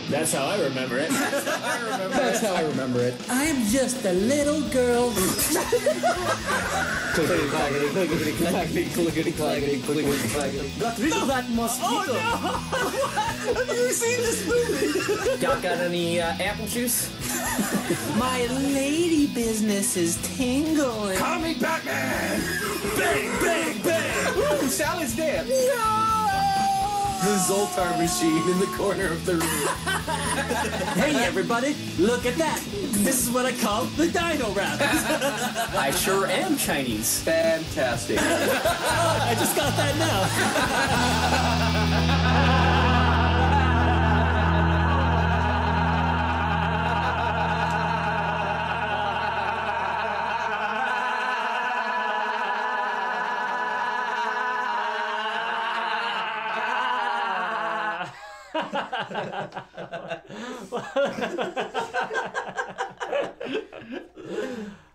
That's how I remember it. That's how I remember it. I'm just a little girl. Clickety clackety, clickety clackety, clickety clackety, clickety clackety. Got rid of that mosquito. Have you seen this movie? Got any apple juice? My lady business is tingling. Call me Batman! Bang, bang, bang! Woo, Sally's dead. The Zoltar machine in the corner of the room. Hey everybody, look at that. This is what I call the dino rap. I sure am Chinese. Fantastic. I just got that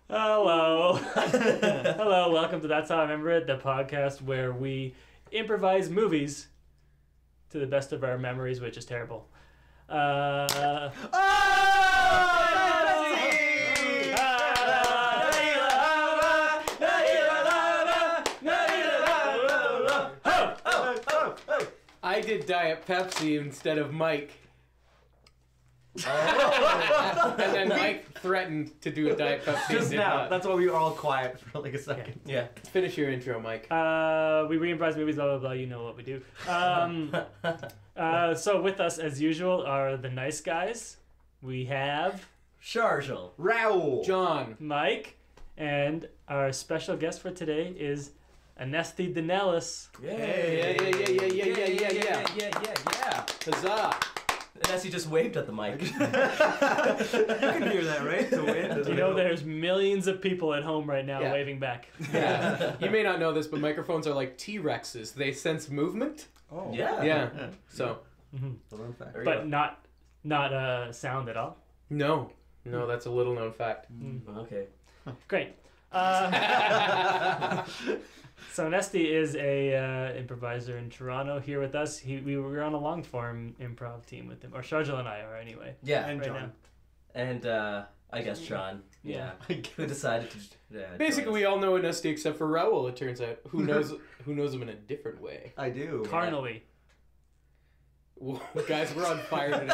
Hello. Hello, welcome to That's How I Remember It, the podcast where we improvise movies to the best of our memories, which is terrible. I did Diet Pepsi instead of Mike. Oh. And then Mike threatened to do a Diet Pepsi. Just now. That's why we were all quiet for like a second. Yeah. Finish your intro, Mike. We re-improvise movies, blah, blah, blah, you know what we do. So with us, as usual, are the nice guys. We have Sharjal. Raoul. John. Mike, and our special guest for today is Anesti Danelis. Yeah. Huzzah. Anesti just waved at the mic. You can hear that, right? The wind. You know there's millions of people at home right now Yeah. waving back. Yeah. You may not know this, but microphones are like T-Rexes. They sense movement. Oh. Yeah. Yeah. So, But not sound at all. no, that's a little known fact. Okay. Great. So Anesti is a improviser in Toronto here with us. We were on a long form improv team with him, or Sharjal and I are anyway. Yeah. And right John. now. And I guess John. Yeah. Who decided to? Basically, we all know Anesti except for Raoul. It turns out who knows him in a different way. I do. Carnally. Whoa, guys, we're on fire today.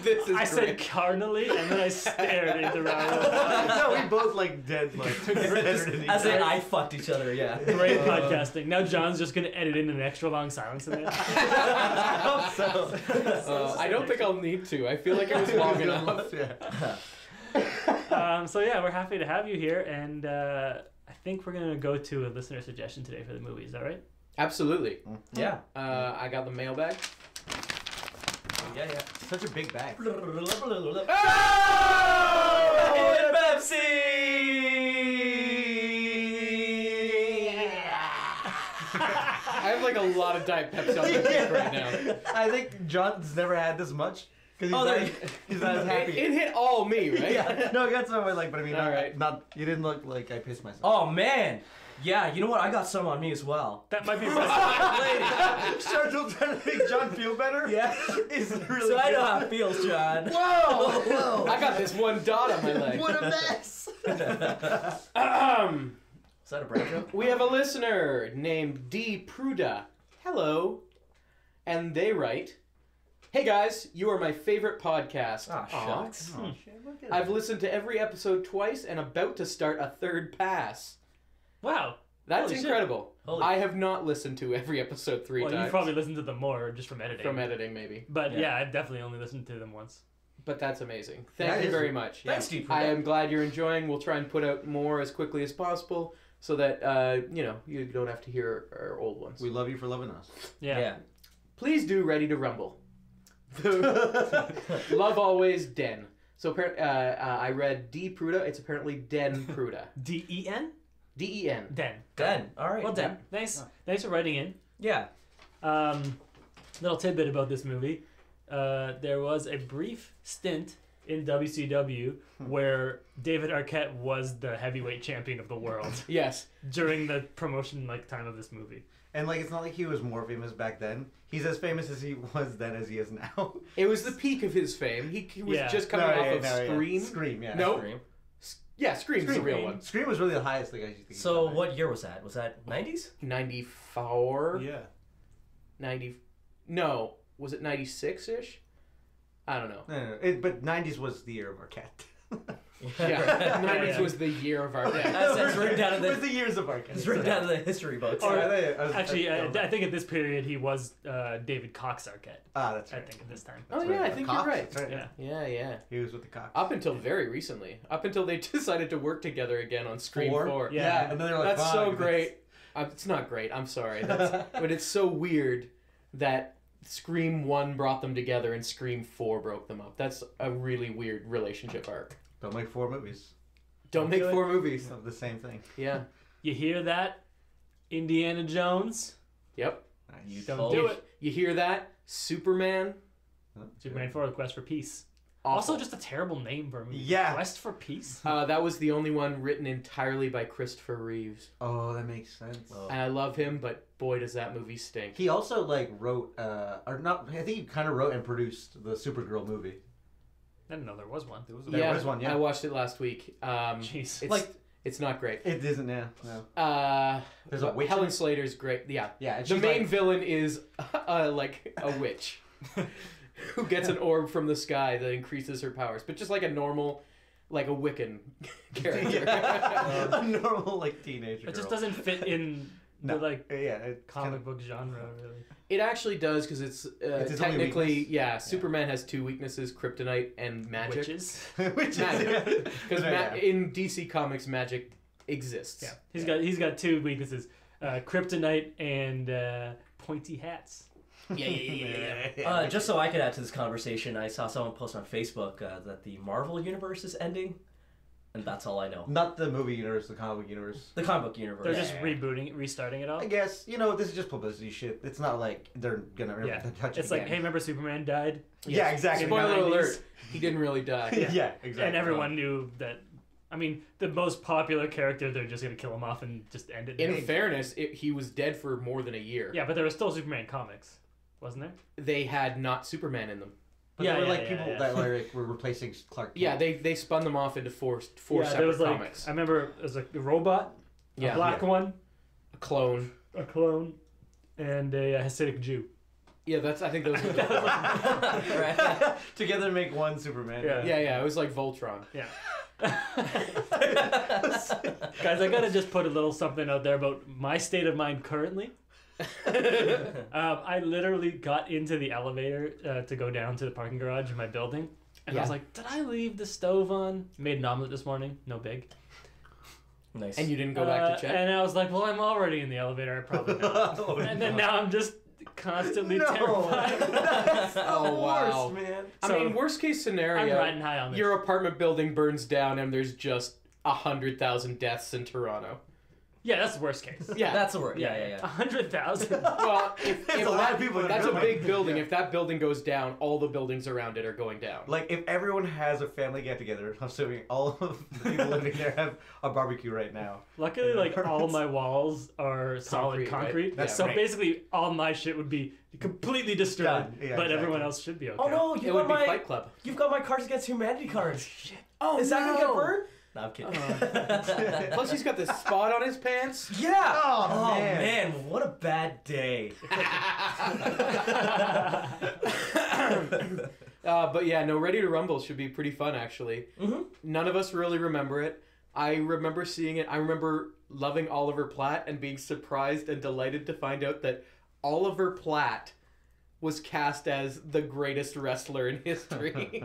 This is I said great. carnally, and then I stared into Raoul. No, we both like dead like. As in, I fucked each other. Yeah. Great podcasting. Now John's just going to edit in an extra long silence in it. I don't think I'll need to. I feel like it was long enough. So yeah, we're happy to have you here, and I think we're going to go to a listener suggestion today for the movie. Is that right? Absolutely. Yeah. I got the mailbag. Yeah. Such a big bag. I have like a lot of Diet Pepsi on my dick right now. I think John's never had this much. Because he's not as happy. It hit all me, right? Yeah. No, I got some, like, but I mean, All right. not. You didn't look like I pissed myself. Oh man. Yeah. You know what? I got some on me as well. That might be Sharjal trying to make John feel better. Yeah. Is really. So I know good. how it feels, John. Whoa! I got this one dot on my leg. What a mess! Is that a brain joke? We have a listener named D. Pruda. Hello. And they write, "Hey guys, you are my favorite podcast. Oh, Aw. shucks. Oh, shit, look at I've that. listened to every episode twice and about to start a third pass. Wow. That's Holy shit. incredible. Holy- I have not listened to every episode three Well, times. you probably listened to them more just from editing. From editing, maybe. But Yeah. yeah, I've definitely only listened to them once. But that's amazing. That Thank you is- very much. Thanks, Steve. I am glad you're enjoying. We'll try and put out more as quickly as possible so that, you don't have to hear our old ones. We love you for loving us. Yeah. Please do Ready to Rumble. Love always, Den. So I read D. Pruda. It's apparently Den Pruda. D-E-N? D-E-N. Den. Den. All right. Well done. Thanks. Thanks for writing in. Yeah. Little tidbit about this movie. There was a brief stint in WCW where David Arquette was the heavyweight champion of the world Yes. during the promotion time of this movie. And like, it's not like he was more famous back then. He's as famous as he was then as he is now. It was the peak of his fame. He was just coming off of Scream. Scream, yeah. No. Scream. Yeah, Scream's the real one. Scream was really the highest thing I think. So what year was that? Was that 90s? 94? Yeah. 90... No. Was it 96-ish? I don't know. No. But 90s was the year of Arquette. Yeah, 90s was the year of our That's written down in It was the years of Arquette. It's written down in the history books. Actually, I think at this period he was David Cox Arquette. Ah, that's right. I think at this time. Oh yeah, I think you're right. That's right. Yeah. He was with the Cox. Up until very recently. Up until they decided to work together again on Scream 4. Yeah. And then they're like, That's so "Fuck, great. It's not great, I'm sorry. But it's so weird that Scream 1 brought them together and Scream 4 broke them up. That's a really weird relationship arc. Don't make 4 movies Don't make 4 movies. of the same thing. Yeah. You hear that? Indiana Jones? Yep. Nice. Don't do it. You hear that? Superman? Superman 4, The Quest for Peace. Awful. Also just a terrible name for a movie. Yeah. Quest for Peace? That was the only one written entirely by Christopher Reeves. Oh, that makes sense. Oh. And I love him, but boy, does that movie stink. He also wrote, or not? I think he kind of wrote and produced the Supergirl movie. I didn't know there was one. There was one, yeah. I watched it last week. Jeez. It's not great. It isn't, yeah. No. There's a witch. Helen Slater's great. Yeah. Yeah. The main villain is like a witch who gets an orb from the sky that increases her powers, but just like a normal, like a Wiccan character. a normal teenager. It just girl. doesn't fit in No. the it's comic book genre, really. It actually does because it's his only technically weakness. Superman has 2 weaknesses: kryptonite and magic. Witches. Which Magic. Because Yeah. in DC Comics, magic exists. Yeah. He's got 2 weaknesses: kryptonite and pointy hats. Yeah. Just so I could add to this conversation, I saw someone post on Facebook that the Marvel universe is ending, and that's all I know. Not the movie universe, the comic book universe. The comic book universe. They're just restarting it all. I guess, this is just publicity shit. It's not like they're gonna touch it It's like, again. hey, remember Superman died? Yeah, exactly. Spoiler 90s. alert: he didn't really die. Yeah, exactly. And everyone knew that. I mean, the most popular character, they're just going to kill him off and just end it. In fairness, he was dead for more than a year. Yeah, but there was still Superman comics, wasn't there? They had not Superman in them. But Yeah, there were yeah, people yeah. that were replacing Clark Kent. Yeah, they spun them off into four Yeah, separate there was comics. I remember there was a robot, a black one, A clone. a clone, and a Hasidic Jew. Yeah, I think those were the Together make one Superman. Yeah. Yeah, it was like Voltron. Yeah. Guys, I gotta just put a little something out there about my state of mind currently. I literally got into the elevator to go down to the parking garage in my building, and I was like, did I leave the stove on? Made an omelet this morning, no big. Nice. And you didn't go back to check? And I was like, well, I'm already in the elevator, I probably not. And then now I'm just constantly terrified. Oh, wow. man. I mean, worst case I'm scenario, riding high on this. your apartment building burns down and there's just 100,000 deaths in Toronto. Yeah, that's the worst case. Yeah. That's a word. Yeah. 100,000. Well, if a lot of people in that's a building. big building. Yeah. If that building goes down, all the buildings around it are going down. Like, if everyone has a family get-together, I'm assuming all of the people living there have a barbecue right now. Luckily, like, all my walls are solid Concrete, right? concrete. Yeah, so right. basically, all my shit would be completely destroyed. Done. Yeah, but exactly. everyone else should be okay. Oh no, It would be Fight Club. You've got my Cards Against Humanity cards. Shit. Oh, Is that gonna get burned? No, I'm kidding. Plus, he's got this spot on his pants. Yeah. Oh, man, what a bad day. But yeah, no, Ready to Rumble should be pretty fun, actually. Mm-hmm. None of us really remember it. I remember seeing it. I remember loving Oliver Platt and being surprised and delighted to find out that Oliver Platt was cast as the greatest wrestler in history.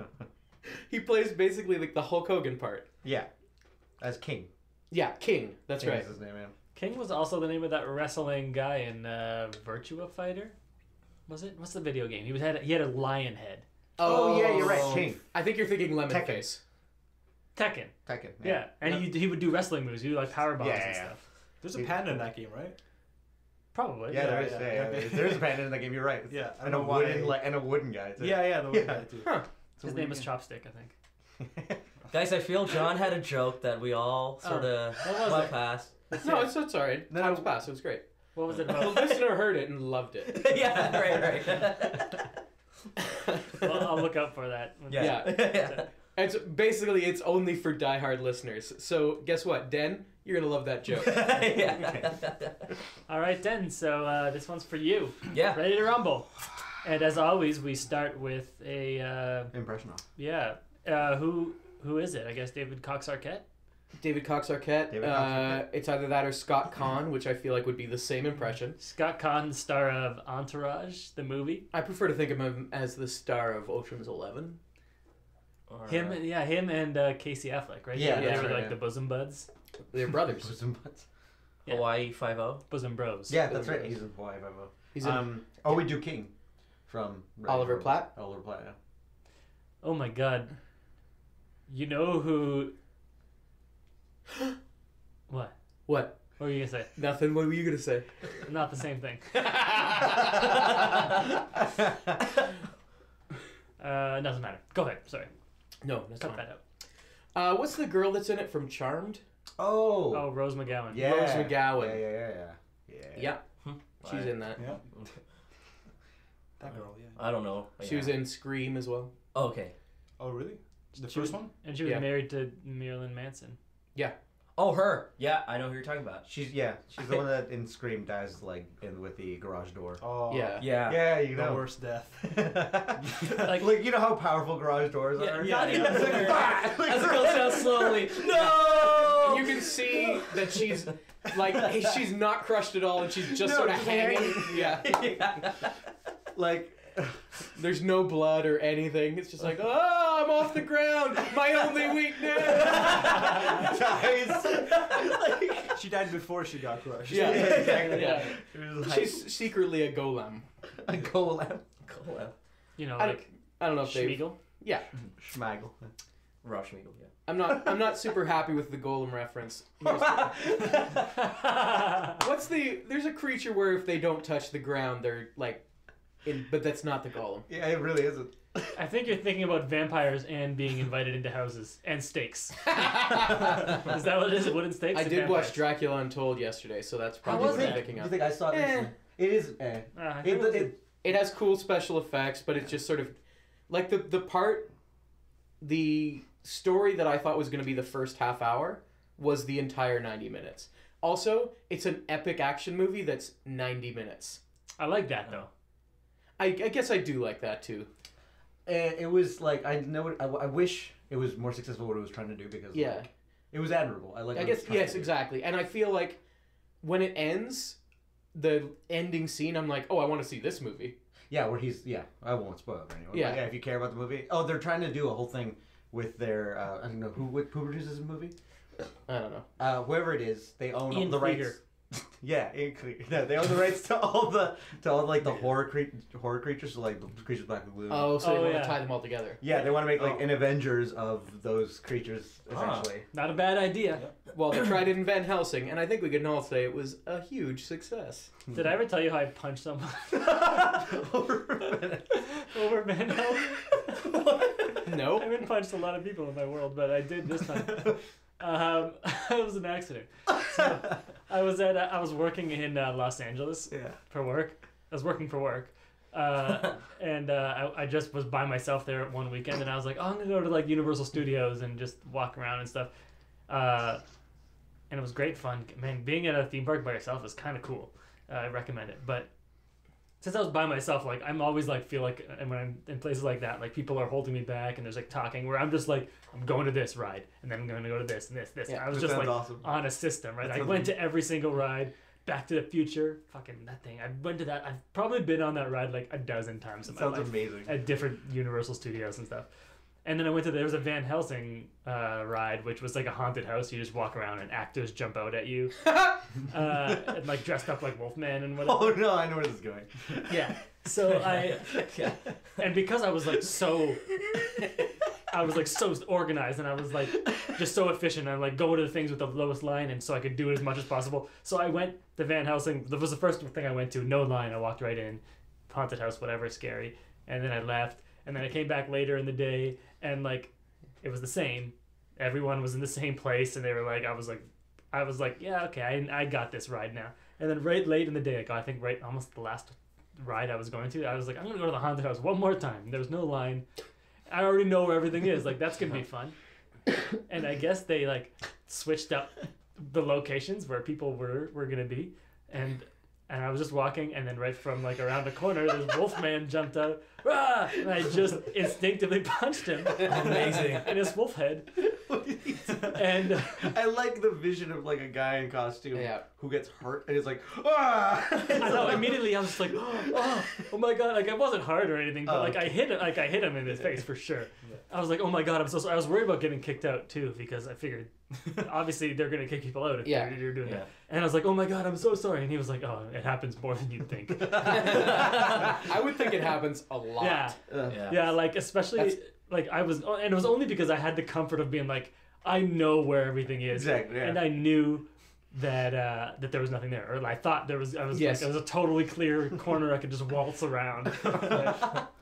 He plays basically like the Hulk Hogan part. Yeah. As King. Yeah, King. That's King right. is his name, man. King was also the name of that wrestling guy in Virtua Fighter. Was it? What's the video game? He had a lion head. Oh, yeah, you're right. King. I think you're thinking Lemonface. Tekken. Tekken. Yeah, and he would do wrestling moves. He would do like power bombs Yeah, and yeah. stuff. There's a panda in that game, right? Probably. Yeah, there is. yeah. There's a panda in that game. You're right. Yeah, I And don't a know why. wooden, and a wooden guy too. Yeah, the Yeah. guy too. Huh. It's a His weird name is game. Chopstick, I think. Guys, I feel John had a joke that we all sort of What was went it? past. No, it's alright. No, Time's passed. It was great. What was it The about? listener heard it and loved it. Yeah, right. Well, I'll look out for that. Yeah. Yeah. It's basically it's only for diehard listeners. So guess what, Den? You're gonna love that joke. Yeah. All right, Den. So this one's for you. Yeah. Ready to rumble. And as always, we start with a Impression off. who is it? I guess David Cox Arquette. David Cox Arquette. David Cox Arquette. It's either that or Scott Conn, which I feel like would be the same impression. Scott Conn, star of Entourage, the movie. I prefer to think of him as the star of Ocean's 11. Or, Him and Casey Affleck, right? Yeah, they that's were right, like yeah. the bosom buds, They're brothers. Bosom butts. Yeah. Hawaii 5-0. bosom bros. Yeah, that's right. He's in Hawaii 5-0. He's in we do King from Oliver Platt. Oliver Platt, yeah. Oh my God. You know who? What? What? What were you gonna say? Nothing. What were you gonna say? Not the same thing. Doesn't matter. Go ahead. Sorry. No, that's Cut fine. that out. What's the girl that's in it from Charmed? Oh. Oh, Rose McGowan. Yeah. Rose McGowan. Yeah. Yeah, she's in that. Yeah. That girl, yeah. I don't know. She was in Scream as well. Okay. Oh, really? The She was- first one? And she was Yeah. married to Marilyn Manson. Oh, her. Yeah, I know who you're talking about. She's the one that in Scream dies like in with the garage door. Oh. Yeah. Yeah. Yeah, you The know. worst death. Like- like you know how powerful garage doors Yeah, are. yeah, yeah. It's like, "Bah!" Like, As it goes down slowly. And No! you can see that she's like she's not crushed at all, and she's just No, sort of just hanging. hanging. Yeah. Yeah. like There's no blood or anything. It's just like, oh, I'm off the ground. My only weakness. dies. She died before she got crushed. Yeah, exactly. Yeah. It was like She's secretly a golem. a golem. Cool. You know, I like don't know if they. Schmiegel. Yeah, Schmaggle. Rob Schmiegel, yeah. I'm not super happy with the golem reference. What's the? There's a creature where if they don't touch the ground, they're like, but that's not the golem. Yeah, it really isn't. I think you're thinking about vampires and being invited into houses and steaks. Is that what it is? Wooden steaks? I and did vampires? watch Dracula Untold yesterday, so that's How probably was what I'm it? picking You up. think I saw it? Eh. recently? It is. I It, thought it, It has cool special effects, but it's just sort of like the story that I thought was going to be the first half hour was the entire 90 minutes. Also, it's an epic action movie that's 90 minutes. I like that though. I guess I do like that too. and it was like I know. I wish it was more successful what it was trying to do because Yeah. like, it was admirable. I like. I what it was guess trying yes, to do. exactly. And I feel like when it ends, the ending scene, I'm like, oh, I want to see this movie. Yeah, where he's I won't spoil it anyway. Yeah. But yeah. If you care about the movie, they're trying to do a whole thing with their I don't know who produces the movie. I don't know. Whoever it is, they own Ian the rights. Krieger. Yeah, they own the rights to all like the horror creatures, so like the creatures Black Lagoon. Oh, so they Oh, want yeah. to tie them all together. Yeah, they want to make like Oh. an Avengers of those creatures essentially. Not a bad idea. Well, they tried it in Van Helsing, and I think we can all say it was a huge success. Did I ever tell you how I punched someone over Van Helsing? No. I haven't punched a lot of people in my world, but I did this time. It was an accident. So, I was working in Los Angeles Yeah. for work. I was working for work. And I just was by myself there one weekend, and I was like, oh, I'm gonna go to like Universal Studios and just walk around and stuff. And it was great fun. Man, being at a theme park by yourself is kind of cool. I recommend it. But since I was by myself, like I'm always like feel like, and when I'm in places like that, like people are holding me back and there's like talking where I'm just like, I'm going to this ride and then I'm going to go to this and this. Yeah, I was that just like sounds awesome. on a system, right? That I sounds went to every single ride. Back to the Future, fucking that thing. I went to that. I've probably been on that ride like a dozen times in my Sounds life amazing. at different Universal Studios and stuff. And then I went to there was a Van Helsing ride, which was like a haunted house. You just walk around and actors jump out at you, and like dressed up like Wolfman and whatever. Oh no, I know where this is going. Yeah. So and because I was like so organized and I was like just so efficient. I like go to the things with the lowest line, and so I could do it as much as possible. So I went to Van Helsing. That was the first thing I went to. No line. I walked right in, haunted house, whatever, scary. And then I left. And then I came back later in the day, and like it was the same. Everyone was in the same place, and they were like, I was like, yeah, okay, I got this ride now. And then right late in the day, I think right almost the last ride I was going to, I was like, I'm gonna go to the haunted house one more time. There was no line. I already know where everything is. Like, that's gonna be fun. And I guess they like switched up the locations where people were gonna be, and I was just walking, and then right from like around the corner, this wolfman jumped out, Rah! And I just instinctively punched him. Amazing. In his wolf head. And I like the vision of like a guy in costume Yeah. who gets hurt and is like, ah! I know, immediately I was just like, oh my god, like it wasn't hard or anything, but like I hit him in his face for sure. I was like, oh my god, I'm so sorry. I was worried about getting kicked out too, because I figured obviously they're gonna kick people out if you're doing that. And I was like, oh my god, I'm so sorry. And he was like, oh, it happens more than you'd think. I would think it happens a lot. Yeah, like especially like I was, and it was only because I had the comfort of being like, I know where everything is, Exactly, yeah. and I knew that that there was nothing there, or I thought there was. I was Yes. like, it was a totally clear corner I could just waltz around.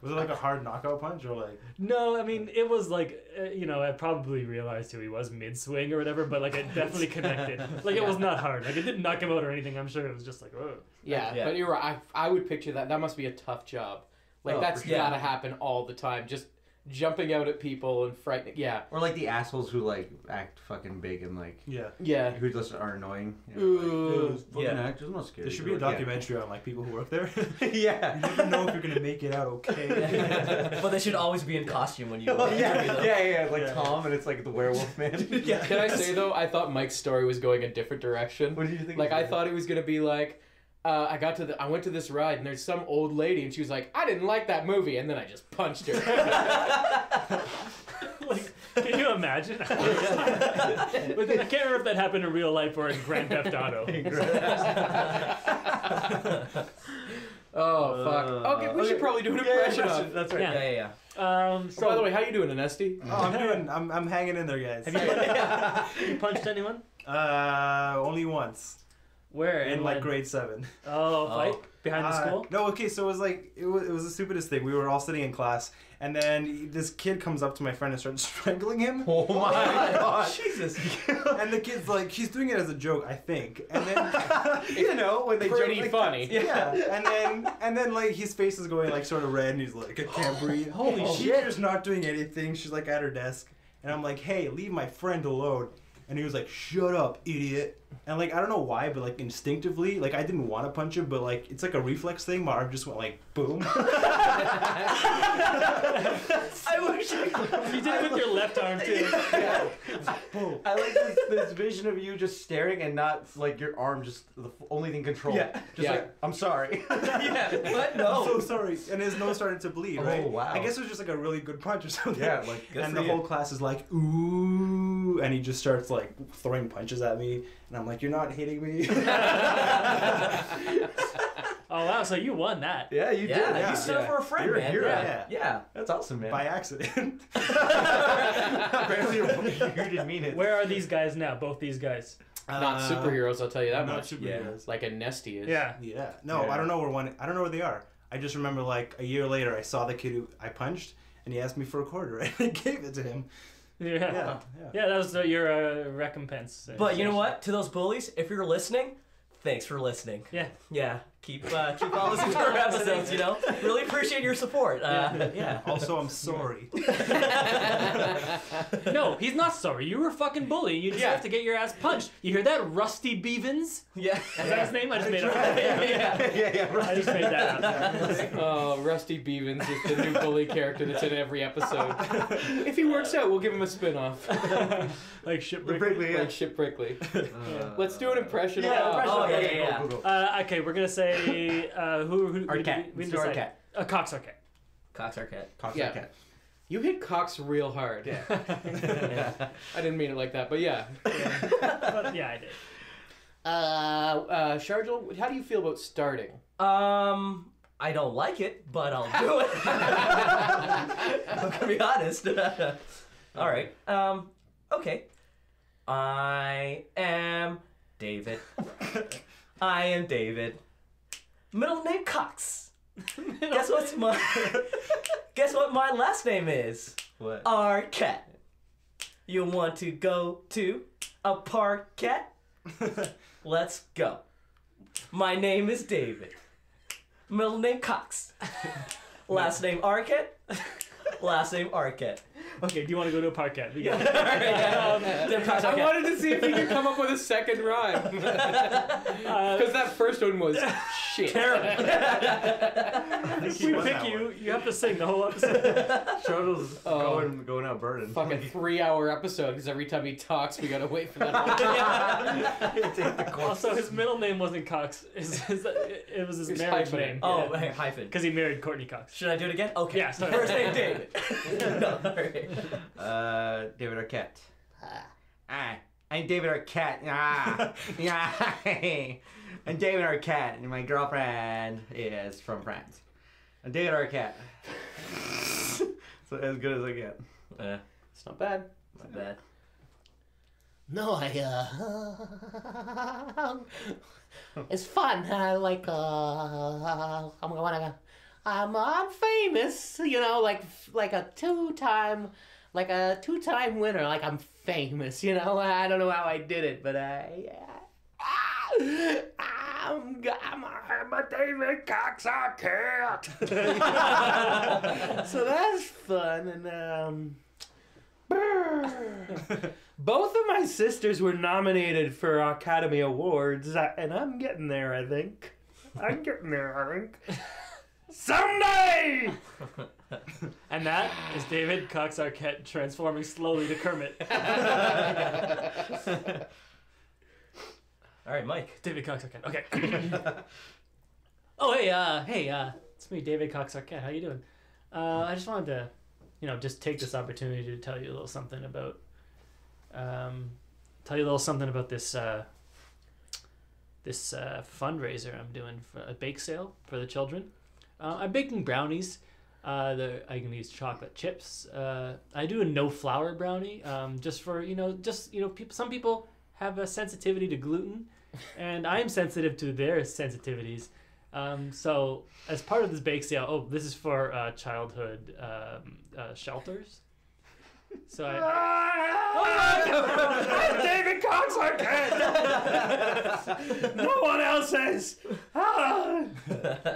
Was it like a hard knockout punch or like? No, I mean it was like I probably realized who he was mid swing or whatever, but like it definitely connected. Like it was not hard. Like it didn't knock him out or anything. I'm sure it was just like, oh. Yeah, Yeah. but you're right. I would picture that. That must be a tough job. Like, Oh, that's for sure. gotta happen all the time. Just jumping out at people and frightening. Yeah. Or like the assholes who like act fucking big and like Yeah. Yeah. who just are annoying. Ooh. Fucking Yeah. actors, I'm not scared. There should be a documentary on like people who work there. Yeah. You never know if you're gonna make it out okay. But they should always be in costume when you. Well, yeah, like Yeah. Tom, and it's like the werewolf man. Yeah. Can I say though, I thought Mike's story was going a different direction. What did you think? Like, I thought it was gonna be like, I went to this ride and there's some old lady and she was like, I didn't like that movie, and then I just punched her. Like, can you imagine? But I can't remember if that happened in real life or in Grand Theft Auto. Oh fuck. Okay, we should probably do an impression of. That's right. Yeah. So, by the way, how you doing, Anesti? Oh, I'm hanging in there, guys. Have you punched anyone? Only once Where? in And like when? grade 7. Oh, fight behind the school. No, okay, so it was like it was the stupidest thing. We were all sitting in class, and then this kid comes up to my friend and starts strangling him. Oh my god. Jesus. And the kid's like, he's doing it as a joke, I think. And then You know, when they Pretty joke like funny. yeah, and then like his face is going like sort of red, and he's like, I can't breathe. Holy The shit. teacher's not doing anything. She's like at her desk, and I'm like, hey, leave my friend alone. And he was like, shut up, idiot. And like, I don't know why, but like instinctively, like I didn't want to punch him, but like it's like a reflex thing. My arm just went like, boom. I wish You did it with your left arm too. Boom. I like this vision of you just staring and not like your arm just the only thing controlled. Yeah. Just Yeah. like, I'm sorry. Yeah. What? I'm No. so sorry. And his nose started to bleed, Oh, right? wow. I guess it was just like a really good punch or something. Yeah, like, good and for the you. whole class is like, ooh. And he just starts like throwing punches at me. And I'm like, you're not hitting me. Oh wow, so you won that. Yeah, you Yeah, did. you stood up for a friend, You're a man. hero. Yeah. That's awesome, man. By accident. Apparently you didn't mean it. Where are these guys now? Both these guys. Not superheroes, I'll tell you that Not much. superheroes. Like Anesti is. Yeah. Yeah. No, Yeah. I don't know I don't know where they are. I just remember like a year later I saw the kid who I punched and he asked me for a quarter and I gave it to him. Yeah. Yeah. That was your recompense. But you know what? To those bullies, if you're listening, thanks for listening. Yeah. Yeah. Keep on listening to our episodes. Really appreciate your support. Yeah. Also, I'm sorry. No, he's not sorry. You were a fucking bully. You just have to get your ass punched. You hear that, Rusty Beavens? Yeah. Is that his name? I just made it up. Yeah. I just made that up. Oh, Rusty Beavens is the new bully character that's in every episode. If he works out, we'll give him a spin-off. Like The shipwreck. Brickley, Like Ship Brickley. Let's do an impression of Oh, yeah. Okay, we're gonna say who Arquette. we Let's didn't do decide. Cox Arquette. Cox Arquette. Yeah. You hit Cox real hard. Yeah. I didn't mean it like that, but yeah. But yeah, I did. Sharjul, how do you feel about starting? I don't like it, but I'll do it. I'm gonna be honest. All right. Okay. I am David. I am David. Middle name Cox. Guess what my last name is? What? Arquette. You want to go to a parquet? Let's go. My name is David. Middle name Cox. Last name Arquette. Last name Arquette. Okay, do you want to go to a parquet? We got I wanted to see if you could come up with a second rhyme. Because that first one was shit. Terrible. If we pick you, you have to sing the whole episode. Charles going out burning. Fucking 3-hour episode, because every time he talks, we gotta wait for that. Also, his middle name wasn't Cox. It was his It's marriage hyphenated. name. Oh, hey, hyphen. Because he married Courtney Cox. Should I do it again? Okay. Yeah, sorry. First name David. No, alright. David Arquette. I'm David Arquette. Yeah. I'm David Arquette, and my girlfriend is from France. I'm David Arquette. So as good as I get. It's not bad. Not bad. No, it's fun. I like, I'm famous, you know, like a two-time winner. Like I'm famous, you know. I don't know how I did it, but I'm a David Cox Arquette. So that's fun, and Both of my sisters were nominated for Academy Awards, and I'm getting there, I think. Someday! And that is David Cox Arquette transforming slowly to Kermit. Alright, Mike. David Cox Arquette. Okay. Oh, hey, it's me, David Cox Arquette. How you doing? I just wanted to, just take this opportunity to tell you a little something about, this fundraiser I'm doing for a bake sale for the children. I'm baking brownies. I can use chocolate chips. I do a no flour brownie. Just for some people have a sensitivity to gluten, and I'm sensitive to their sensitivities. So as part of this bake sale, this is for childhood shelters. So I'm David Cox Arquette! No one else is!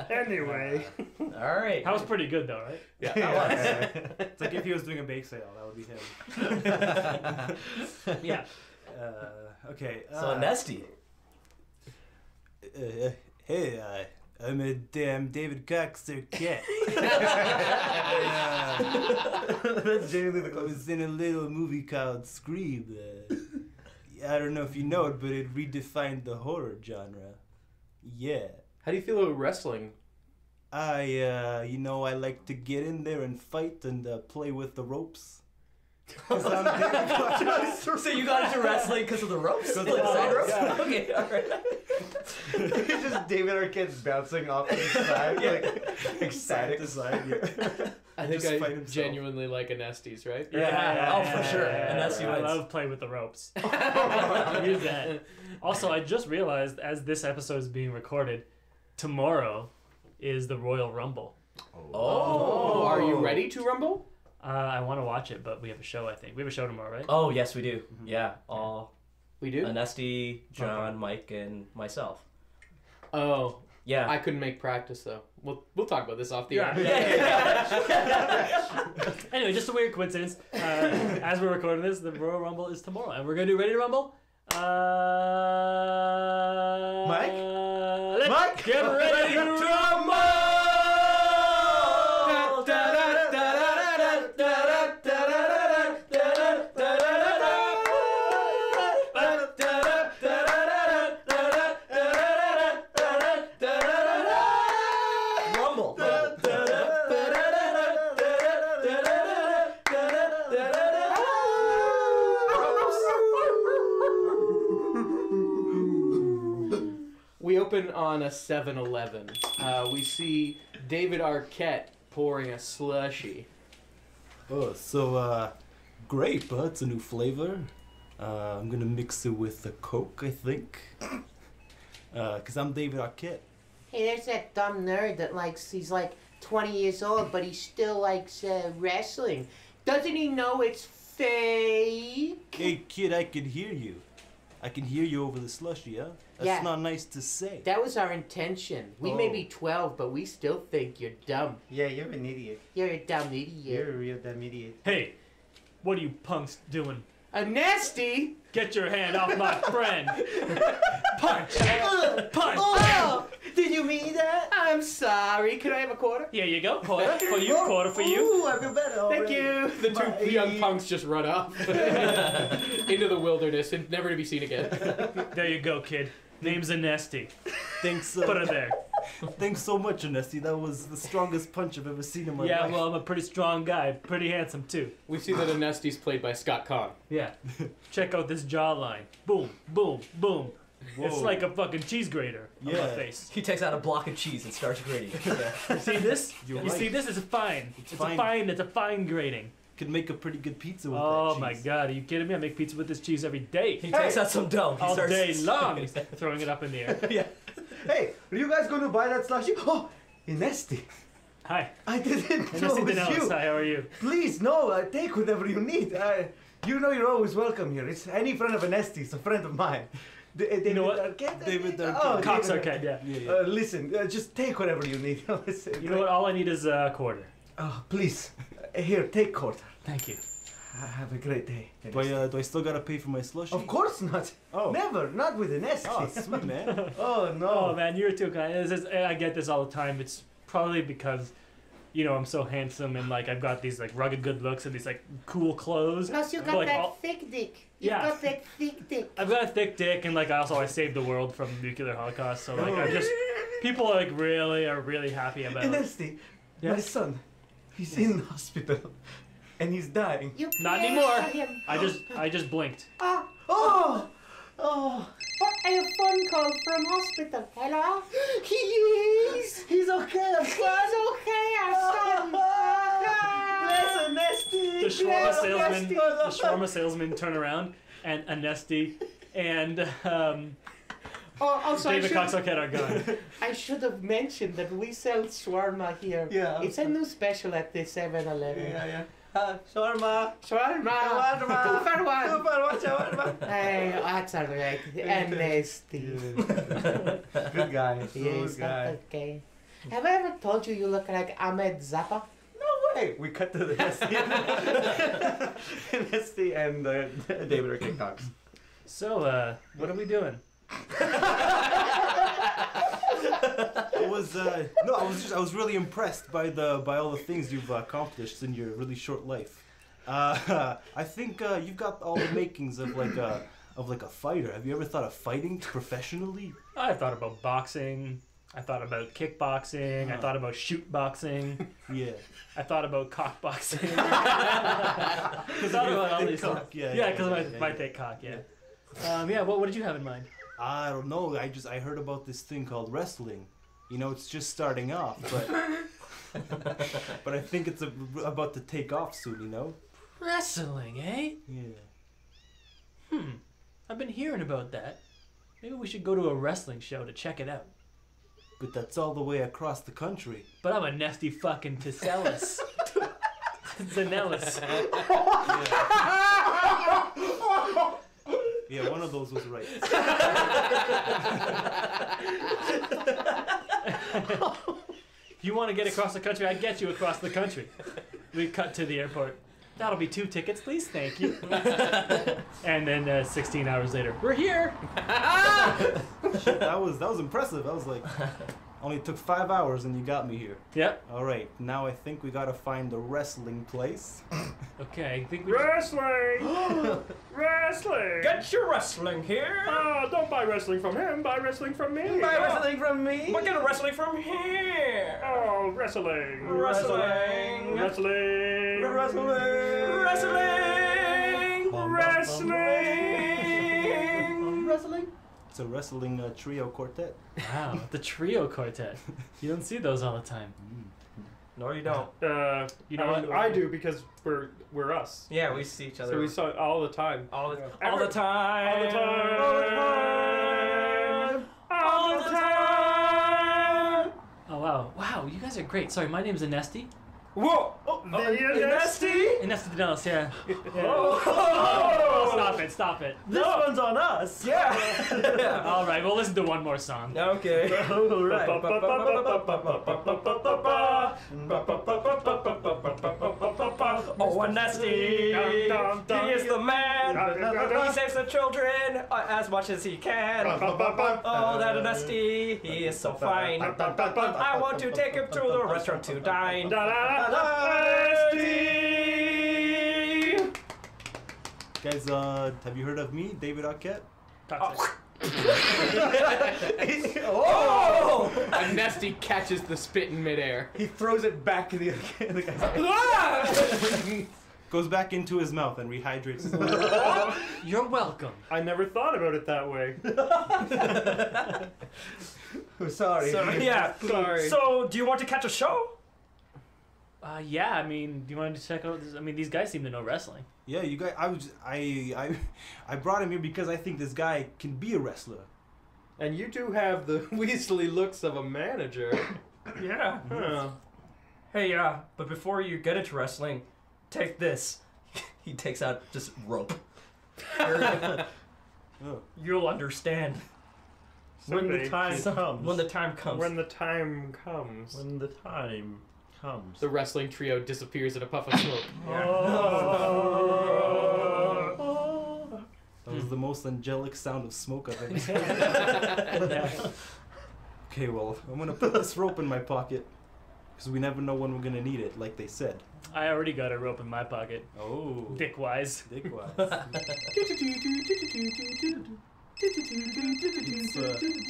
Anyway. Alright. That was pretty good though, right? Yeah, that was. It's like if he was doing a bake sale, that would be him. Yeah. Okay. So Anesti. Hey, I'm a damn David Cox Arquette. That's genuinely the I was in a little movie called Scream. I don't know if you know it, but it redefined the horror genre. Yeah. How do you feel about wrestling? I like to get in there and fight and play with the ropes. So you got into wrestling because of the ropes? Because of the ropes, yeah. Okay, alright. It's just David Arquette's bouncing off to the side, like ecstatic. I think Just fight I himself. genuinely like Anesti's, right? Yeah. Oh, for sure. Anesti I wins. love playing with the ropes. Use that. Also, I just realized as this episode is being recorded, tomorrow is the Royal Rumble. Oh, are you ready to rumble? I want to watch it, but we have a show, I think. We have a show tomorrow, right? Oh, yes, we do. Yeah, all We do? Anesti, John, Mike, and myself. Oh, Yeah. I couldn't make practice though. We'll talk about this off the air. Anyway, just a weird coincidence. As we're recording this, the Royal Rumble is tomorrow, and we're gonna do Ready to Rumble. Mike? Let's get ready to rumble. Rumble. We open on a 7-Eleven. We see David Arquette pouring a slushie. Oh, so, grape, it's a new flavor. I'm gonna mix it with a Coke, I think. Cause I'm David Arquette. Hey, there's that dumb nerd that he's like 20 years old, but he still likes wrestling. Doesn't he know it's steak. Hey, kid, I can hear you. I can hear you over the slushy, huh? That's Yeah. not nice to say. That was our intention. We may Oh. be 12, but we still think you're dumb. Yeah, you're an idiot. You're a dumb idiot. You're a real dumb idiot. Hey, what are you punks doing? Anesti! Get your hand off my friend! Punch! Punch! Oh! Did you mean that? I'm sorry. Can I have a quarter? Here you go, quarter for you, quarter for you. Ooh, I feel better Thank already. you. The two young punks just run off into the wilderness and never to be seen again. There you go, kid. Name's Anesti. Thanks, Put her there. thanks so much, Anesti. That was the strongest punch I've ever seen in my Yeah, life. well, I'm a pretty strong guy. Pretty handsome, too. We see that Anesti's played by Scott Conn. Yeah. Check out this jawline. Boom, boom, boom. It's Whoa. like a fucking cheese grater on my Yeah. face. He takes out a block of cheese and starts grating. You see this? You're You right. see this? It's fine. It's fine. a fine. It's a fine grating. Could make a pretty good pizza with Oh that my cheese. god, are you kidding me? I make pizza with this cheese every day. He takes out some dough. He All starts day long. He's throwing it up in the air. Yeah. Hey, are you guys going to buy that slushy? Oh, Anesti. Hi. I didn't know Anesti it was Danelis. you. Hi, how are you? Please, no, take whatever you need. You know you're always welcome here. It's any friend of Anesti's a friend of mine. David know what? Arquette? David Oh, Arquette. Cox David Arcade, yeah. Yeah, yeah. Listen, just take whatever you need. Listen, You know what? All I need is a quarter. Oh, please. Here, take quarter. Thank you. Have a great day. Do I still gotta pay for my slushy? Of course not. Oh. Never. Not with Anesti. Oh, sweet, man. Oh, no. Oh man, you're too kind. I get this all the time. It's probably because, you know, I'm so handsome and like I've got these like rugged good looks and these like cool clothes. Plus, you got Like, that all- thick dick. You Yeah. got that thick dick. I've got a thick dick and like I saved the world from nuclear holocaust. So like I just people are really happy about it. Anesti, Yeah. my son, he's in the hospital and he's dying. You Not pray anymore. for him. I just blinked. Ah, Oh! Oh! I have phone call from hospital. Hello? He is. He's okay, I'm He's son. okay, our son. Bless Anesti. The shawarma salesman, the shawarma salesman turn around and Anesti and Also, David Cox Arquette are gone. I should have mentioned that we sell shawarma here. Yeah. It's a new special at the 7-Eleven. Yeah. Shawarma. Shawarma. Shawarma. 2 for 1. Shawarma. Hey, that's alright. Anesti. Good guy. Yes, Good guy. that's okay. Have I ever told you you look like Ahmed Zappa? No way. We cut to the Anesti and David Arquette Cox. So what are we doing? I was really impressed by all the things you've accomplished in your really short life. I think you've got all the makings of like a fighter. Have you ever thought of fighting professionally? I thought about boxing. I thought about kickboxing. I thought about shoot boxing. Yeah. I thought about cock boxing. Because thought about all these cock. things. Yeah, because of my thick cock. Yeah. Yeah. What did you have in mind? I don't know. I heard about this thing called wrestling. You know, it's just starting off, but I think it's about to take off soon. You know. Wrestling, eh? Yeah. I've been hearing about that. Maybe we should go to a wrestling show to check it out. But that's all the way across the country. But I'm a nasty fucking Danelis. Danelis. Yeah, one of those was right. If you want to get across the country, I get you across the country. We cut to the airport. That'll be 2 tickets, please. Thank you. And then 16 hours later, we're here. Shit, that was impressive. I was like, only took 5 hours and you got me here. Yep. All right, now I think we gotta find the wrestling place. Okay, I think we Wrestling! Wrestling! Get your wrestling here. Oh, don't buy wrestling from him, buy wrestling from me. Buy wrestling from me. We're getting wrestling from here. Oh, wrestling. Wrestling. Wrestling. Wrestling. Wrestling. Wrestling? It's a wrestling trio quartet. Wow, the trio quartet. You don't see those all the time. No, you don't. You know what? I do because we're us. Yeah, we see each other. So we saw it all the time. all the All all the the time. All the time. All the time. Oh wow, wow! You guys are great. Sorry, my name's Anesti, Whoa! Anesti? Anesti Danelis, yeah. Oh. Stop it. This one's on us. Yeah. All right, we'll listen to one more song. Okay. All right. Oh, Anesti, he is the man. He saves the children as much as he can. Oh, that Anesti, he is so fine. I want to take him to the restaurant to dine. Guys, have you heard of me, David Arquette? Oh! Anesti catches the spit in midair. He throws it back to the guy's Goes back into his mouth and rehydrates his You're welcome. I never thought about it that way. Sorry. Yeah. Sorry. So, do you want to catch a show? Yeah, I mean, do you want to check out this? I mean, these guys seem to know wrestling. Yeah, you guys. I brought him here because I think this guy can be a wrestler. And you do have the Weasley looks of a manager. Yeah. Huh. Hey, but before you get into wrestling, take this. He takes out just rope. Oh. You'll understand When the when time the time comes. When the time comes. When the time comes. The wrestling trio disappears in a puff of smoke. That was the most angelic sound of smoke I've ever heard. Okay, well, I'm gonna put this rope in my pocket because we never know when we're gonna need it, like they said. I already got a rope in my pocket, Oh, dick-wise. dick-wise.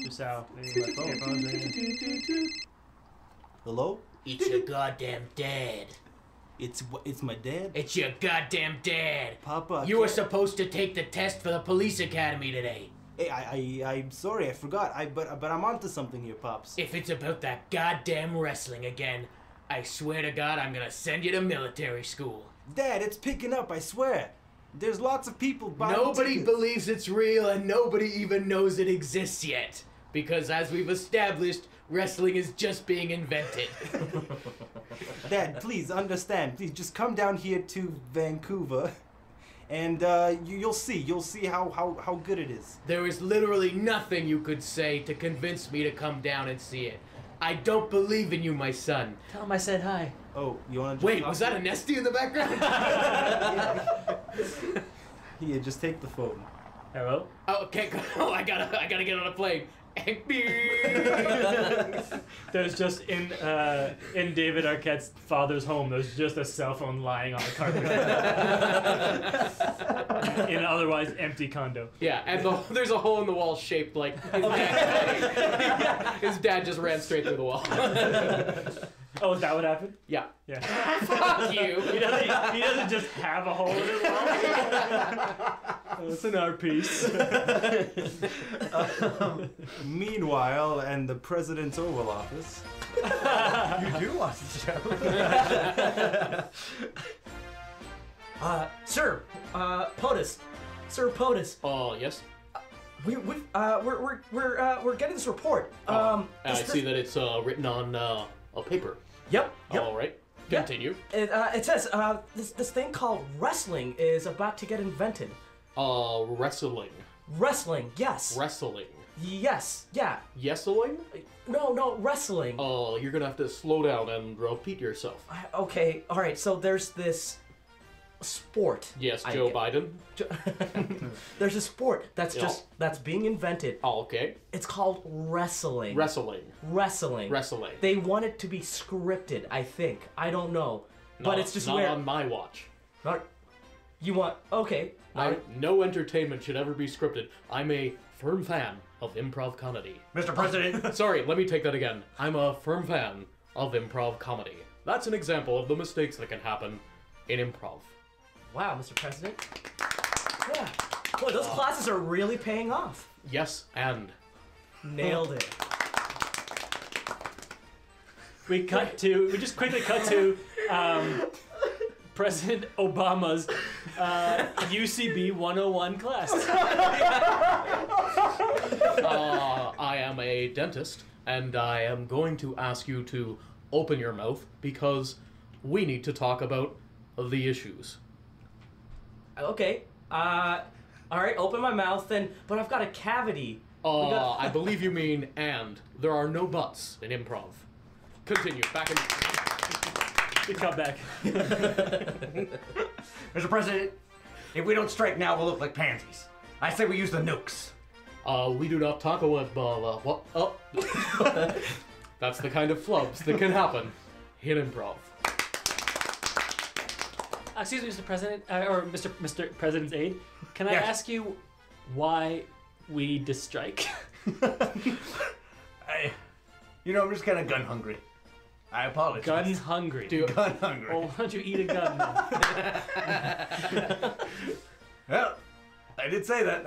Just how. Hello? It's your goddamn dad. It's my dad. It's your goddamn dad. Papa. You were supposed to take the test for the police academy today. Hey, I'm sorry, I forgot. But I'm onto something here, pops. If it's about that goddamn wrestling again, I swear to God I'm gonna send you to military school. Dad, it's picking up. I swear. There's lots of people buying Nobody tickets. believes it's real and nobody even knows it exists yet. Because as we've established, wrestling is just being invented. Dad, please understand. Please just come down here to Vancouver, and you'll see how good it is. There is literally nothing you could say to convince me to come down and see it. I don't believe in you, my son. Tell him I said hi. Oh, you wanna? Just Wait, was that Anesti in the background? Here, just take the phone. Hello? Oh, okay, oh, I gotta get on a plane. There's just in David Arquette's father's home, there's just a cell phone lying on the carpet. In an otherwise empty condo. Yeah, and there's a hole in the wall shaped like his dad. His dad just ran straight through the wall. Oh, is that what happened? Yeah. Yeah. Fuck you. He doesn't just have a hole in his wall. It's an art piece. Meanwhile, and the president's Oval Office. You do watch the show. Sir, POTUS. Sir POTUS. Oh, yes. We're getting this report. I see that it's written on a paper. Yep. All right. Continue. It says this thing called wrestling is about to get invented. Wrestling. Wrestling, yes. Wrestling. Yes, yeah. Yesling? No, wrestling. Oh, you're gonna have to slow down and repeat yourself. Okay, all right. So there's this sport. Yes, Joe Biden. There's a sport that's Yeah. that's being invented. Oh, okay. It's called wrestling. Wrestling. Wrestling. Wrestling. They want it to be scripted, I think. I don't know. But it's just not where on my watch. you want. Okay. No entertainment should ever be scripted. I'm a firm fan of improv comedy. Mr. President. Sorry, let me take that again. I'm a firm fan of improv comedy. That's an example of the mistakes that can happen in improv. Wow, Mr. President. Yeah. Boy, those classes are really paying off. Yes, and Nailed it. We just quickly cut to President Obama's UCB 101 class. I am a dentist, and I am going to ask you to open your mouth because we need to talk about the issues. Okay. All right. Open my mouth then. But I've got a cavity. I believe you mean and. There are no buts in improv. Continue. Back in. Good comeback. Mr. President, if we don't strike now, we'll look like pansies. I say we use the nukes. We do not talk about what? Oh. That's the kind of flubs that can happen in improv. Excuse me, Mr. President, or Mr. President's aide. Can I Yes. ask you why we distrike? I'm just kind of gun hungry. I apologize. Gun hungry. Gun hungry. Well, why don't you eat a gun then? Well, I did say that.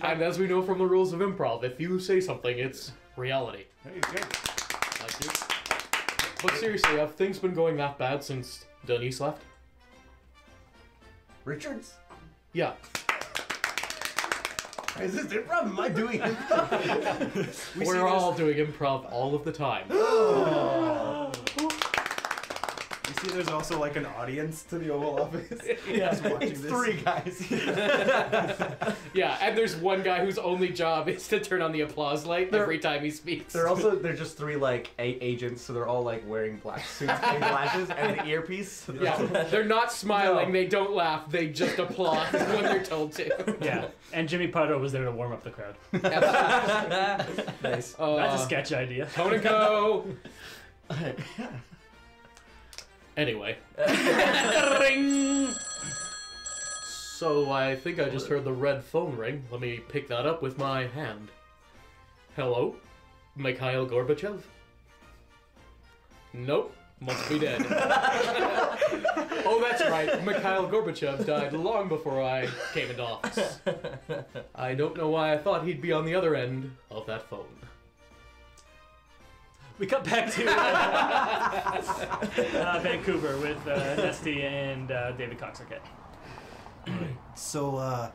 And as we know from the rules of improv, if you say something, it's reality. Thank you. But seriously, have things been going that bad since Denise left? Richards? Yeah. Is this improv? Am I doing improv? We're all doing improv all of the time. You see, there's also like an audience to the Oval Office. Just watching It's this. 3 guys. Yeah, and there's one guy whose only job is to turn on the applause light every time he speaks. They're just 3 like agents, so they're all like wearing black suits and glasses and the earpiece. Yeah, they're not smiling, No. they don't laugh, they just applaud when they're told to. Yeah, and Jimmy Pardo was there to warm up the crowd. Nice. That's a sketch idea. Tone and Co. Anyway. Ring! So I think I just heard the red phone ring. Let me pick that up with my hand. Hello? Mikhail Gorbachev? Nope. Must be dead. Oh, that's right. Mikhail Gorbachev died long before I came into office. I don't know why I thought he'd be on the other end of that phone. We cut back to Vancouver with Anesti and David Cox-Arquette. So,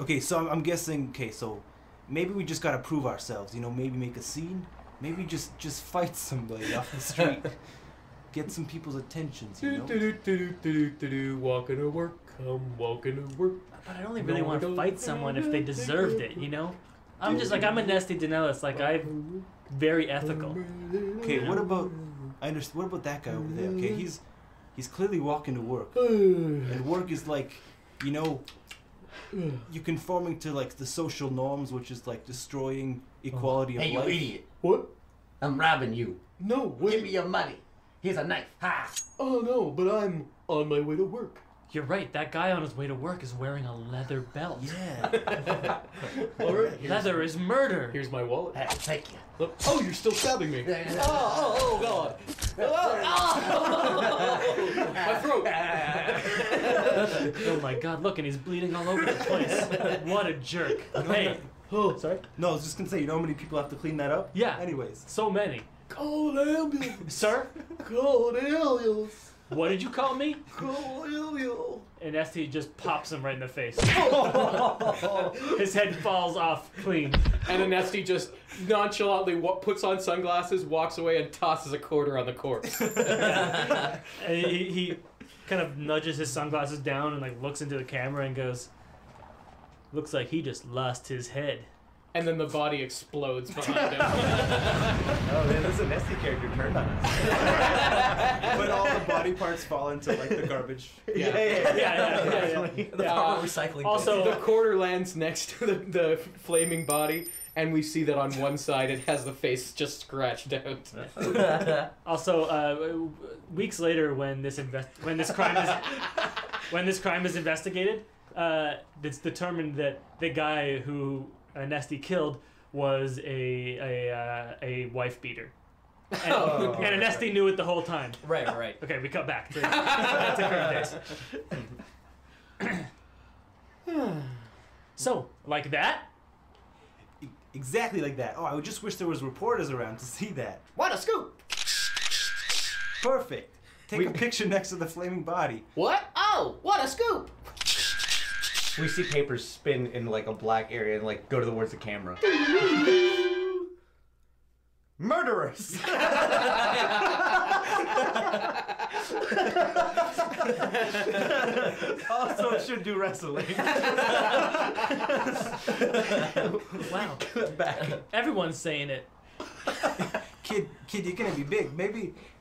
okay, so I'm guessing, okay, so maybe we just gotta prove ourselves, maybe make a scene, maybe just fight somebody off the street, get some people's attentions, Walking to work, I'm walking to work. But I only really want to fight someone if they deserved it, you know? I'm Anesti Danelis, like, I'm very ethical. Okay, what about that guy over there? Okay, he's clearly walking to work, and work is like, you're conforming to like the social norms, which is like destroying equality of Hey, you life. idiot. What? I'm robbing you. No, Give me your money. Here's a knife. Ha! Oh no, but I'm on my way to work. You're right, that guy on his way to work is wearing a leather belt. Yeah. Alright, Leather is murder. here's my wallet. Hey, thank you. Look. Oh, you're still stabbing me. Oh God. My throat. Oh my god, look, and he's bleeding all over the place. What a jerk. Hey, Oh, sorry? No, I was just gonna say, how many people have to clean that up? Yeah. Anyways. So many. call an ambulance. Sir, Call an ambulance. what did you call me? Call an ambulance. And Esty just pops him right in the face. His head falls off clean. And Anesti just nonchalantly puts on sunglasses, walks away, and tosses a quarter on the corpse. And he kind of nudges his sunglasses down and like looks into the camera and goes, "Looks like he just lost his head." And then the body explodes behind him. Oh man, this is a Nesty character turned on us. But all the body parts fall into like the garbage. Yeah. Yeah. The proper recycling. Also- The quarter lands next to the flaming body, and we see that on one side it has the face just scratched out. Also, weeks later, when this crime is investigated, it's determined that the guy who Anesti killed was a wife beater, and Anesti knew it the whole time. Right. Okay, we cut back to current days. So, like that? Exactly like that. Oh, I would just wish there was reporters around to see that. What a scoop! Perfect. Take a picture next to the flaming body. What? Oh, what a scoop! We see papers spin in like a black area and like go towards the camera. Murderers! Also should do wrestling. Wow. Back. Everyone's saying it. Kid, you're gonna be big.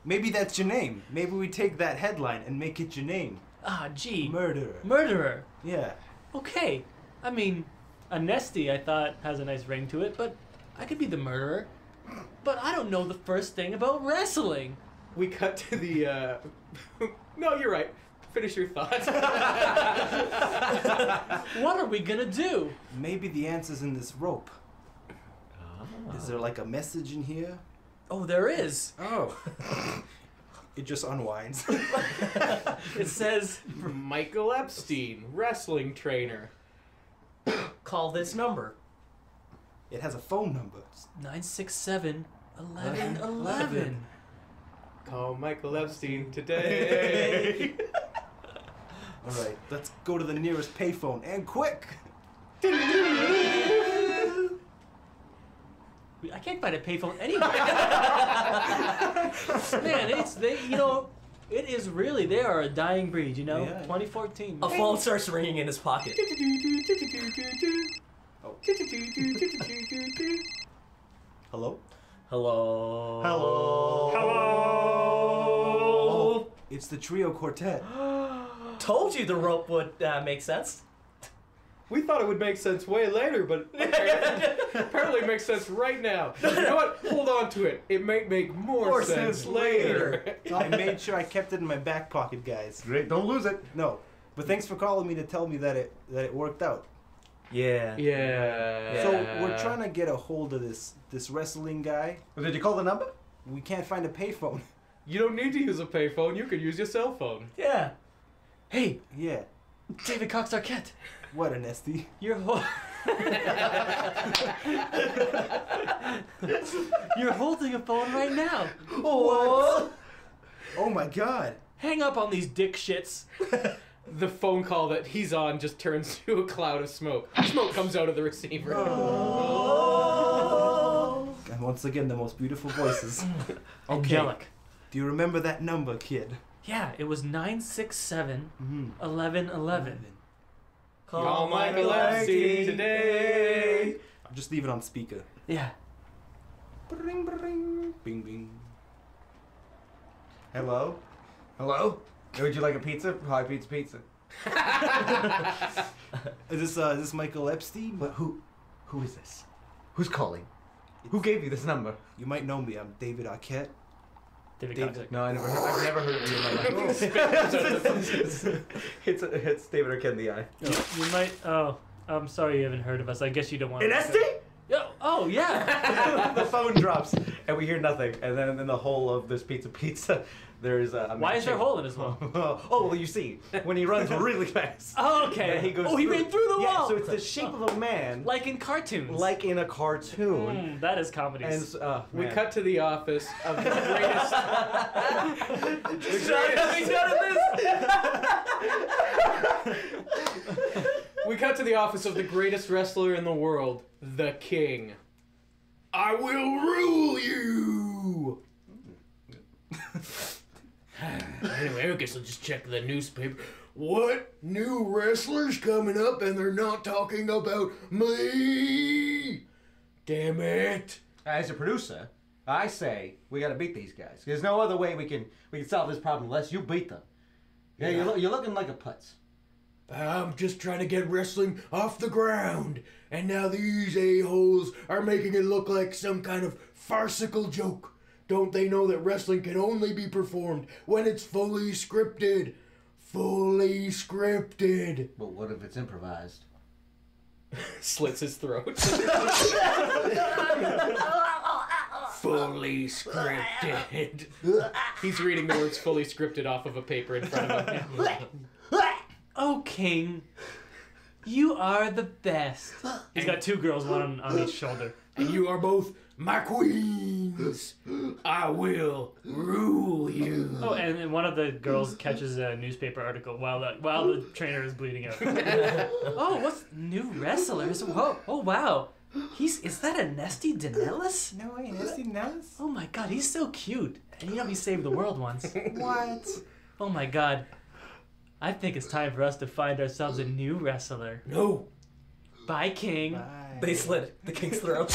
Maybe that's your name. Maybe we take that headline and make it your name. Ah, gee. Murderer. Murderer. Yeah. Okay. I mean, Anesti, I thought, has a nice ring to it, but I could be the murderer. But I don't know the first thing about wrestling. We cut to the. No, you're right. Finish your thoughts. What are we gonna do? Maybe the answer's in this rope. Is there like a message in here? Oh, there is. Oh. It just unwinds. It says, Michael Epstein, wrestling trainer. Call this number. It has a phone number. 967-1111. Call Michael Epstein today. All right, let's go to the nearest payphone and quick. I can't find a payphone anywhere. Man, it is really, they are a dying breed, you know? Yeah. 2014. A phone starts ringing in his pocket. Oh. Hello? Hello. Hello. Oh, it's the trio quartet. Told you the rope would make sense. We thought it would make sense way later, but apparently it makes sense right now. You know what? Hold on to it. It might make more sense later. I made sure I kept it in my back pocket, guys. Great, don't lose it. No, but thanks for calling me to tell me that it worked out. Yeah. Yeah. So we're trying to get a hold of this wrestling guy. Did you call the number? We can't find a payphone. You don't need to use a payphone. You could use your cell phone. Yeah. Hey, Yeah. David Cox Arquette. What, Anesti? You're You're holding a phone right now. What? Oh my God. Hang up on these dick shits. The phone call that he's on just turns to a cloud of smoke. Smoke comes out of the receiver. And once again, the most beautiful voices. Angelic. Do you remember that number, kid? Yeah, it was 967 Mm-hmm. 1111. Call Michael Epstein today. I'll just leave it on speaker. Yeah. Bring, bring, bing, bing. Hello? Hello? Would you like a pizza? Hi, pizza. Is this Michael Epstein? But who is this? Who's calling? Who gave you this number? You might know me. I'm David Arquette. David David- Cox Arquette. No, I've never heard of you in my life. It's David Arquette in the eye. You might. Oh, I'm sorry you haven't heard of us. I guess you don't want to. Anesti? Oh, yeah. The phone drops and we hear nothing, and then in the whole of this pizza, there's a. Why is there a hole in his wall? Oh, well, you see, when he runs really fast. Oh, okay. He goes he ran through the Yeah, wall. so it's the shape of a man, Like in cartoons. like in a cartoon. That is comedy. And We cut to the office of the greatest. We cut to the office of the greatest wrestler in the world, the King. I will rule you. Anyway, I guess I'll just check the newspaper. What? New wrestlers coming up and they're not talking about me? Damn it. As a producer, I say we got to beat these guys. There's no other way we can solve this problem unless you beat them. Yeah, you're looking like a putz. I'm just trying to get wrestling off the ground, and now these a-holes are making it look like some kind of farcical joke. Don't they know that wrestling can only be performed when it's fully scripted? Fully scripted. But what if it's improvised? Slits his throat. Fully scripted. He's reading the words fully scripted off of a paper in front of him. Oh, King, you are the best. He's got two girls, one on each shoulder. And you are both my queens. I will rule you. Oh, and one of the girls catches a newspaper article while the trainer is bleeding out. Oh, what's new wrestlers? Whoa! Oh, wow! Is that Anesti Danelis? No way, Anesti Danelis? Oh my God, he's so cute. And he saved the world once. What? Oh my god. I think it's time for us to find ourselves a new wrestler. No. Bye, King. Bye. They slit the king's throat.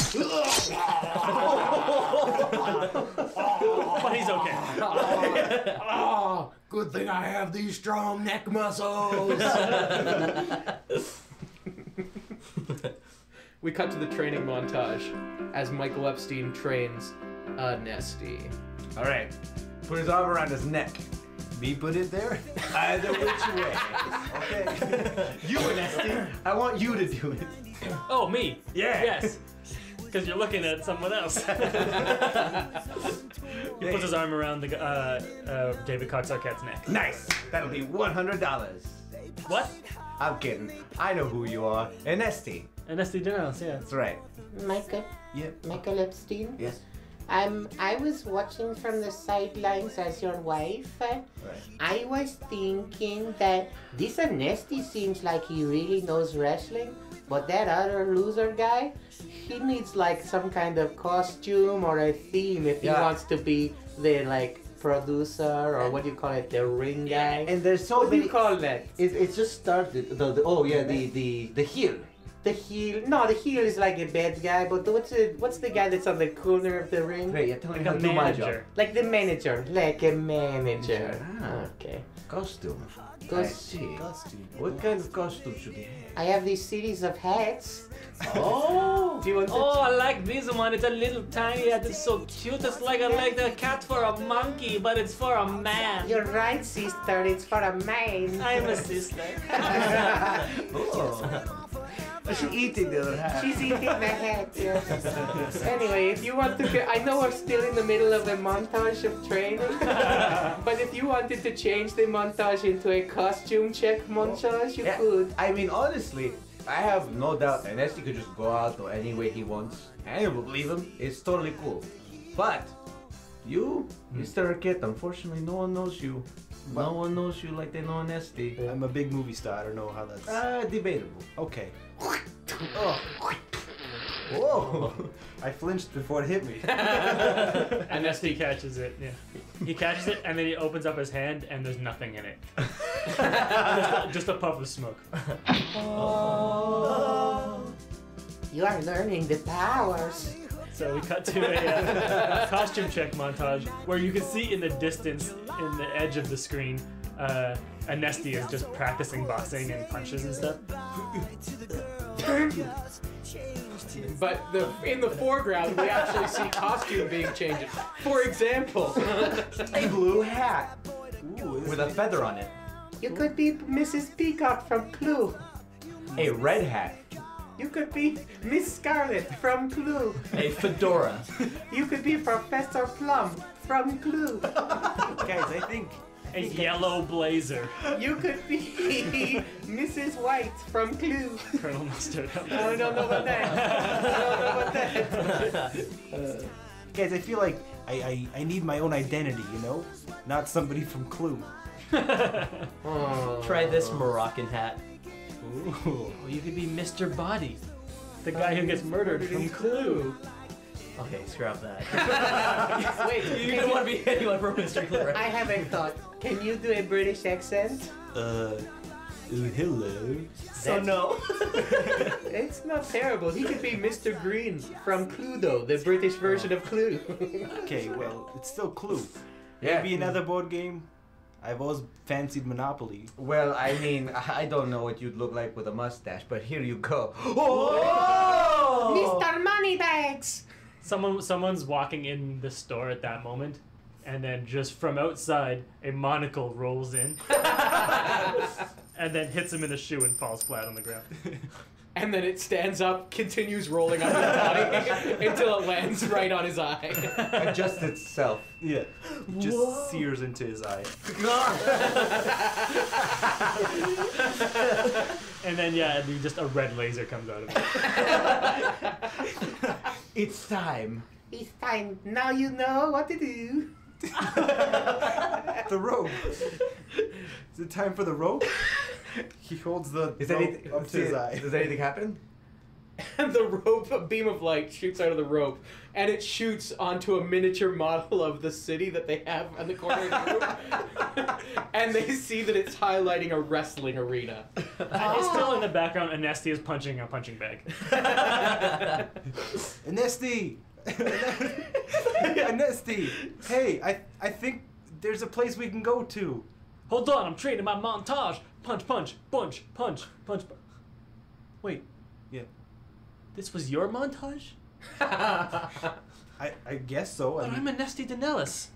But he's okay. Oh, good thing I have these strong neck muscles. We cut to the training montage as Michael Epstein trains Anesti. All right. Put his arm around his neck. Me put it there? Either which way. Okay. You, Anesti. I want you to do it. Oh, me? Yeah. Yes. Because you're looking at someone else. He puts his arm around the David Cox Arquette's neck. Nice. That'll be $100. What? I'm kidding. I know who you are. Anesti. Anesti Danelis, yeah. That's right. Michael, Yep. Michael Epstein. Yes. I was watching from the sidelines as your wife. I was thinking that this Anesti seems like he really knows wrestling, but that other loser guy, he needs like some kind of costume or a theme if he Yeah. wants to be the like producer or what do you call it, the ring guy. And there's so What do many. you call that? It just started. The heel. The heel? No, the heel is like a bad guy. But what's the guy that's on the corner of the ring? Great, you're telling Like me a how to do my job. manager. Like the manager. Like a manager. Ah. Okay. Costume. I Cos- see. Costume. What kind of costume should he have? I have this series of hats. Oh! Do you want to? Oh, I like this one. It's a little tiny hat. It's so cute. It's like a cat for a monkey, but it's for a man. You're right, sister. It's for a man. I'm a sister. Oh. Is she eating the other half? She's eating the hat. Yes. Anyway, if you want to, I know we're still in the middle of a montage of training, but if you wanted to change the montage into a costume check montage, you Yeah. could. I mean, honestly, I have no doubt Anesti could just go out any way he wants. And I will believe him. It's totally cool. But you, Mr. Arquette, unfortunately, no one knows you. No one knows you like they know Anesti. I'm a big movie star. I don't know how that's. Debatable. Okay. Oh. Whoa. I flinched before it hit me. Anesti catches it, yeah. He catches it, and then he opens up his hand, and there's nothing in it. just a puff of smoke. You are learning the powers. So we cut to a costume check montage where you can see in the distance, in the edge of the screen, Anesti is just practicing boxing and punches and stuff. But in the foreground, we actually see costume being changed. For example, A blue hat Ooh, with a feather on it. You could be Mrs. Peacock from Clue. A red hat. You could be Miss Scarlet from Clue. A fedora. You could be Professor Plum from Clue. guys, I think A yellow blazer. You could be Mrs. White from Clue. Colonel Mustard. I don't know about that. I don't know about that. guys, I feel like I need my own identity, you know? Not somebody from Clue. Try this Moroccan hat. Ooh. Or you could be Mr. Body, the guy who gets murdered from Clue. Okay, scrap that. Wait, You don't want to be anyone from Mr. Clue, right? I have a thought. Can you do a British accent? Hello. So no. It's not terrible. He could be Mr. Green from Cluedo, the British version of Clue. Okay, well, it's still Clue. Yeah. Maybe another board game. I've always fancied Monopoly. Well, I mean, I don't know what you'd look like with a mustache, but here you go. Mr. Moneybags! Someone's walking in the store at that moment, and then just from outside, a monocle rolls in, and then hits him in the shoe and falls flat on the ground. and then it stands up, continues rolling up his body until it lands right on his eye. Adjusts itself. Yeah. Just sears into his eye. And then just a red laser comes out of it. It's time. It's time. Now you know what to do. The rope. Is it time for the rope? He holds the Is rope anything up to his eye. Does anything happen? and the rope, a beam of light shoots out of the rope, and it shoots onto a miniature model of the city that they have in the corner of the room. And they see that it's highlighting a wrestling arena. It's still in the background. Anesti is punching a punching bag. Anesti! Anesti! Hey, I think there's a place we can go to. Hold on, I'm training my montage. Punch, punch, punch, punch, punch. Wait. Yeah. This was your montage? I guess so. But I'm Anesti Danelis.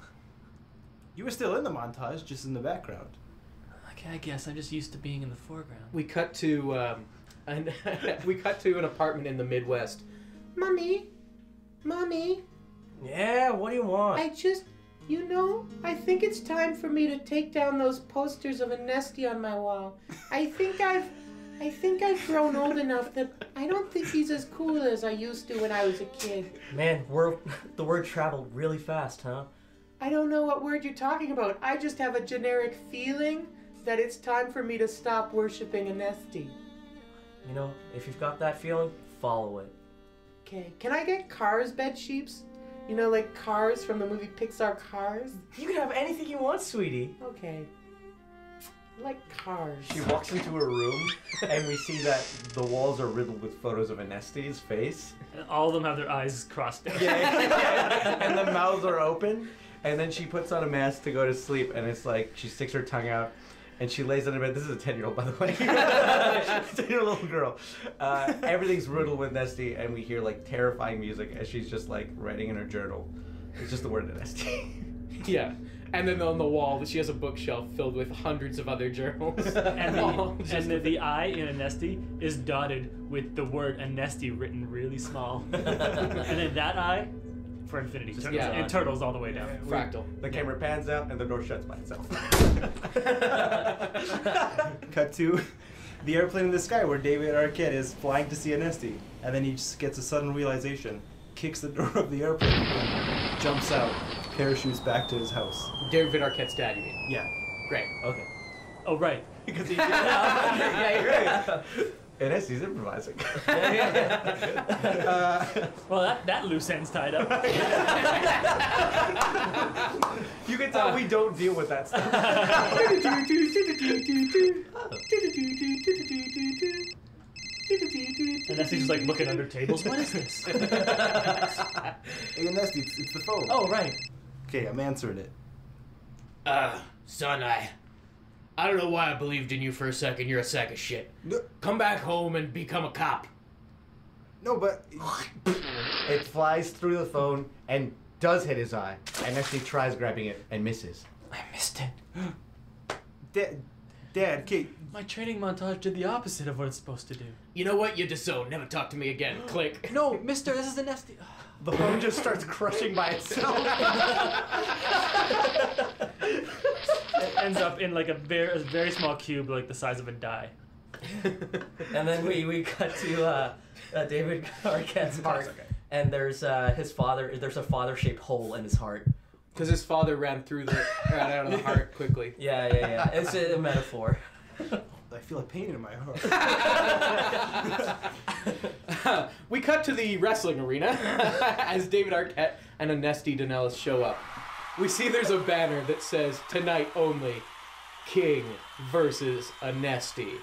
You were still in the montage, just in the background. Okay, I guess I'm just used to being in the foreground. We cut to an apartment in the Midwest. Mommy? Mommy? Yeah, what do you want? I think it's time for me to take down those posters of Anesti on my wall. I think I've grown old enough that I don't think he's as cool as I used to when I was a kid. Man, the word traveled really fast, huh? I don't know what word you're talking about. I just have a generic feeling that it's time for me to stop worshiping Anesti. You know, if you've got that feeling, follow it. Okay, can I get Cars bed sheets? You know, like Cars from the movie Pixar Cars? You can have anything you want, sweetie. Okay. I like Cars. She walks into a room, and we see that the walls are riddled with photos of Anesti's face. And all of them have their eyes crossed. Yeah. And the mouths are open. And then she puts on a mask to go to sleep, and it's like she sticks her tongue out, and she lays on the bed. This is a 10-year-old, by the way. 10-year-old little girl. Everything's riddled with Anesti, and we hear like terrifying music as she's just like writing in her journal. It's just the word Anesti. Yeah. And then on the wall, she has a bookshelf filled with hundreds of other journals. And the I in Anesti is dotted with the word Anesti written really small. And then that I for infinity. Turtles, yeah. and turtles all the way down. Fractal. The camera pans out, and the door shuts by itself. Cut to the airplane in the sky where David Arquette is flying to see Anesti, and then he just gets a sudden realization, kicks the door of the airplane, jumps out, parachutes back to his house. David Arquette's dad, you mean? Yeah. Great. Okay. Oh, right. Because he yeah, you're right. Anesti's improvising. Well, that loose end's tied up. You can tell we don't deal with that stuff. And Anesti's just like looking under tables. What is this? Hey, Anesti, it's the phone. Oh, right. Okay, I'm answering it. Son, I don't know why I believed in you for a second. You're a sack of shit. No, Come back home and become a cop. no, but It flies through the phone and does hit his eye. Anesti tries grabbing it and misses. I missed it. Dad, okay. My training montage did the opposite of what it's supposed to do. You know what? You disown. Never talk to me again. Click. No, mister, this is Anesti. The phone just starts crushing by itself. It ends up in like a very small cube, like the size of a die. And then we cut to David Arquette's heart, and there's his father. There's a father-shaped hole in his heart. Because his father ran out of the heart quickly. Yeah. It's a metaphor. I feel a pain in my heart. We cut to the wrestling arena as David Arquette and Anesti Danelis show up. We see there's a banner that says, "Tonight only, King versus Anesti."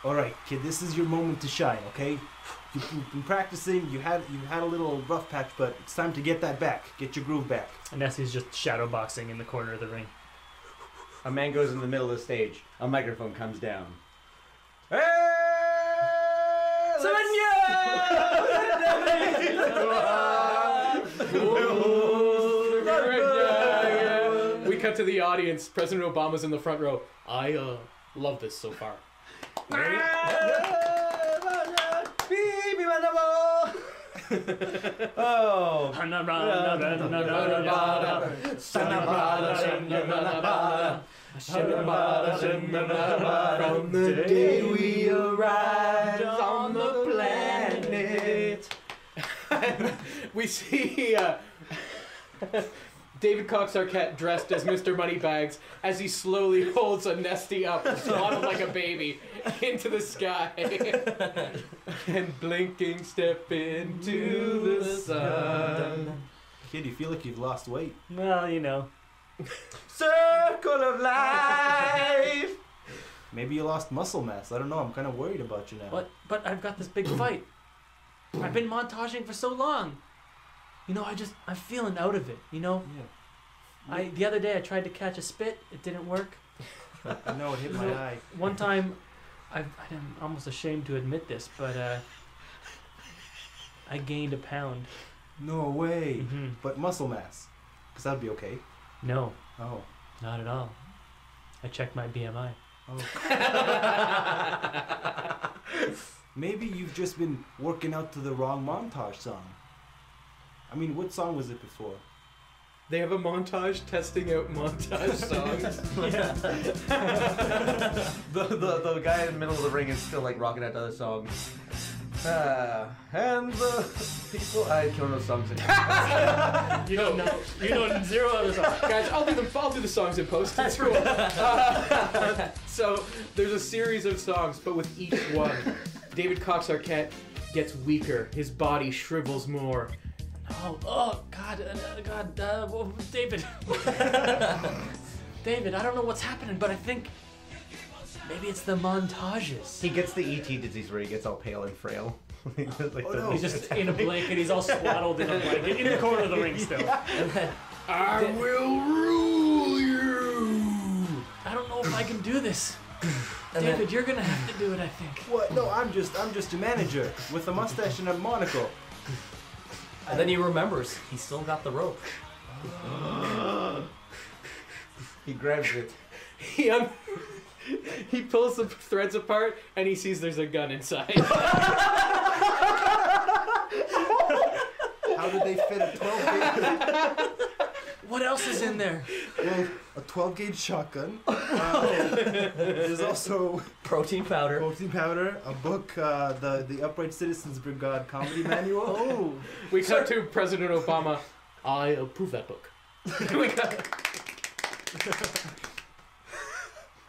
All right, kid, this is your moment to shine, okay? You've been practicing. You had a little rough patch, but it's time to get that back. Get your groove back. Anesti's just shadow boxing in the corner of the ring. A man goes in the middle of the stage. A microphone comes down. Hey! We cut to the audience. President Obama's in the front row. I love this so far. Oh. From the day we arrived on the planet. We see David Cox Arquette dressed as Mr. Moneybags as he slowly holds Anesti up, swaddled like a baby, into the sky. And blinking, step into the sun. Kid, you feel like you've lost weight. Well, you know. Circle of life. Maybe you lost muscle mass. I don't know. I'm kind of worried about you now. But I've got this big fight. I've been montaging for so long. You know, I'm feeling out of it, you know? Yeah. The other day I tried to catch a spit. It didn't work. I know it hit my eye. One time, I'm almost ashamed to admit this, but I gained a pound. No way. Mm-hmm. But muscle mass. Because that'd be okay. No, Oh. not at all. I checked my BMI. Oh. Maybe you've just been working out to the wrong montage song. I mean, what song was it before? They have a montage testing out montage songs. The guy in the middle of the ring is still like rocking out to other songs. And the people, I don't know songs anymore. You don't know. You know zero other songs. Guys, I'll do the songs in post. It's cool. So there's a series of songs, but with each one, David Cox Arquette gets weaker. His body shrivels more. Oh, God, well, David. David, I don't know what's happening, but I think maybe it's the montages. He gets the ET disease where he gets all pale and frail. He's just in a blanket. He's all swaddled in a blanket in the corner of the ring still. I will rule you. I don't know if I can do this. David, you're gonna have to do it, I think. What? No, I'm just a manager with a mustache and a monocle. And then he remembers he's still got the rope. He grabs it. He pulls the threads apart and he sees there's a gun inside. How did they fit a 12 gauge? What else is in there? Well, a 12 gauge shotgun. There's also Protein powder. protein powder, a book, the Upright Citizens Brigade comedy manual. Oh, we cut to President Obama. I approve that book.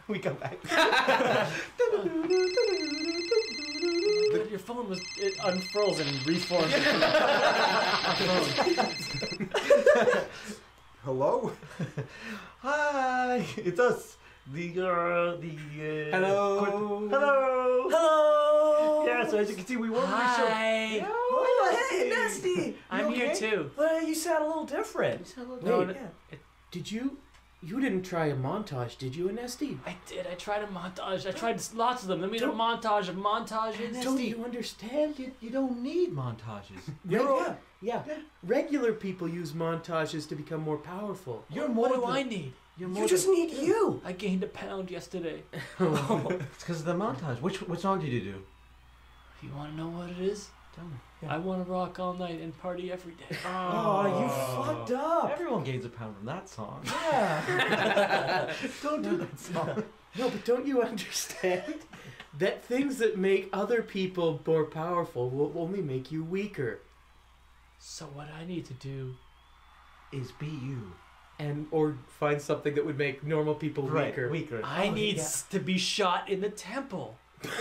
We come back. Your phone it unfurls and reforms. Hello? Hi, it's us. Hello. Hello. Hello. Yeah, so as you can see, we were Hi. Oh, hey, Nesty. I'm here too. Well, you sound a little different. Wait, did you didn't try a montage, did you, Anesti? I did. I tried a montage. I tried lots of them. I made a montage of montages. Don't you understand? You don't need montages. Yeah. Regular people use montages to become more powerful. What do I need? You just need you. I gained a pound yesterday. It's because of the montage. Which song did you do? You want to know what it is? Tell me. I want to rock all night and party every day. Oh, you fucked up. Everyone gains a pound from that song. Yeah. Don't do that song. No, but don't you understand that things that make other people more powerful will only make you weaker? So what I need to do Is be you. Or find something that would make normal people weaker. Weaker. I need to be shot in the temple. It's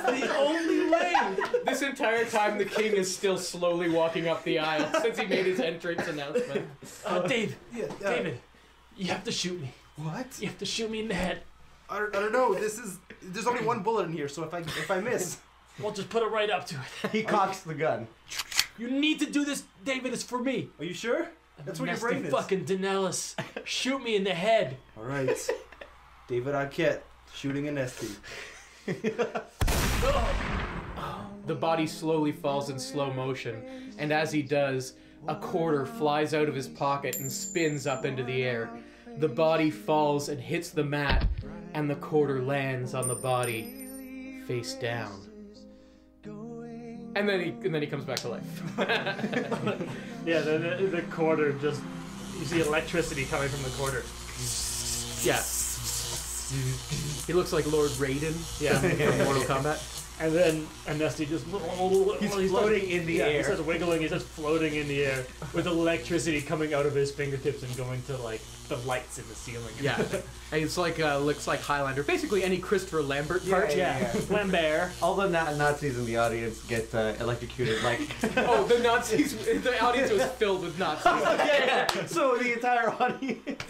the only way. This entire time, the king is still slowly walking up the aisle since he made his entrance announcement. Dave, David, you have to shoot me. What? You have to shoot me in the head. I don't know. There's only one bullet in here, so if I miss. We'll just put it right up to it. He cocks the gun. You need to do this, David. It's for me. Are you sure? That's what your brain is. Fucking Danelis. Shoot me in the head. All right. David Arquette shooting Anesti. The body slowly falls in slow motion, and as he does, a quarter flies out of his pocket and spins up into the air. The body falls and hits the mat, and the quarter lands on the body, face down. And then he comes back to life. Yeah, the quarter just... You see electricity coming from the quarter. Yeah. He looks like Lord Raiden. Yeah, from Mortal Kombat. And then Anesti just He's floating in the air. He starts wiggling. He's just floating in the air with electricity coming out of his fingertips and going to like the lights in the ceiling. Yeah, and it's like looks like Highlander. Basically, any Christopher Lambert part. Yeah. Lambert. All the Nazis in the audience get electrocuted. Like, Oh, the Nazis. The audience was filled with Nazis. yeah. So the entire audience.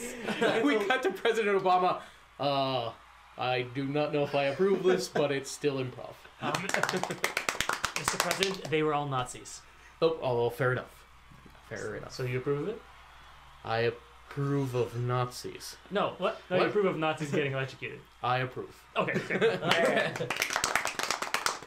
We cut to President Obama. I do not know if I approve this, but it's still improv. Mr. President, they were all Nazis. Oh, fair enough. Fair enough. So you approve of it? I approve of Nazis. No. What? No, What? you approve of Nazis getting electrocuted. I approve. Okay. Okay.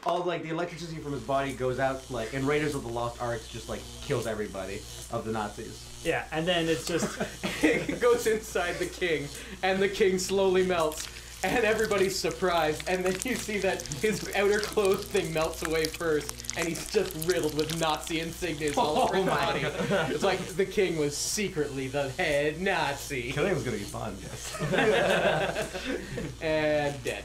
All like the electricity from his body goes out, like, and Raiders of the Lost Ark just like kills everybody of the Nazis. Yeah, and then it's just It goes inside the king, and the king slowly melts, and everybody's surprised, and then you see that his outer clothes thing melts away first, and he's just riddled with Nazi insignias all over his body. It's like the king was secretly the head Nazi. Killing was gonna be fun, yes. And dead.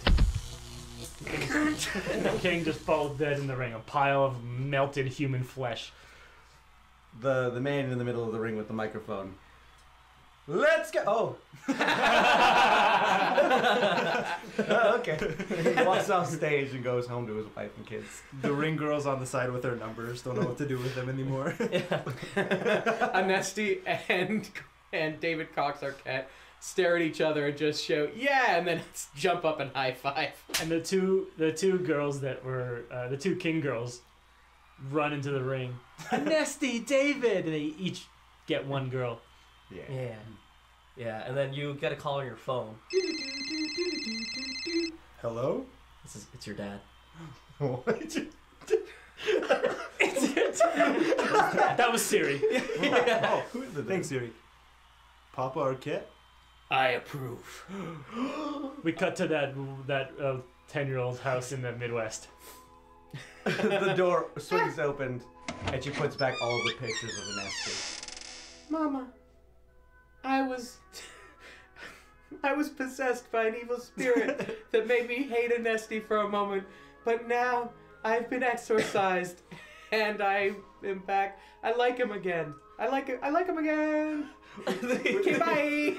the king just falls dead in the ring, a pile of melted human flesh. The man in the middle of the ring with the microphone. Let's go. Oh. Okay. He walks off stage and goes home to his wife and kids. The ring girls on the side with their numbers don't know what to do with them anymore. Anesti and David Cox Arquette stare at each other and just shout, yeah, and then jump up and high five. And the two girls that were the two king girls run into the ring. Anesti, David, and they each get one girl. Yeah. Yeah, and then you get a call on your phone. Hello? It's your dad. That was Siri. Oh, thanks, Siri. Papa Arquette? I approve. We cut to that 10-year-old house in the Midwest. The door swings open, and she puts back all the pictures of Anesti. Mama, I was possessed by an evil spirit that made me hate Anesti for a moment, but now I've been exorcised, and I am back. I like him again. I like him again. Okay, bye.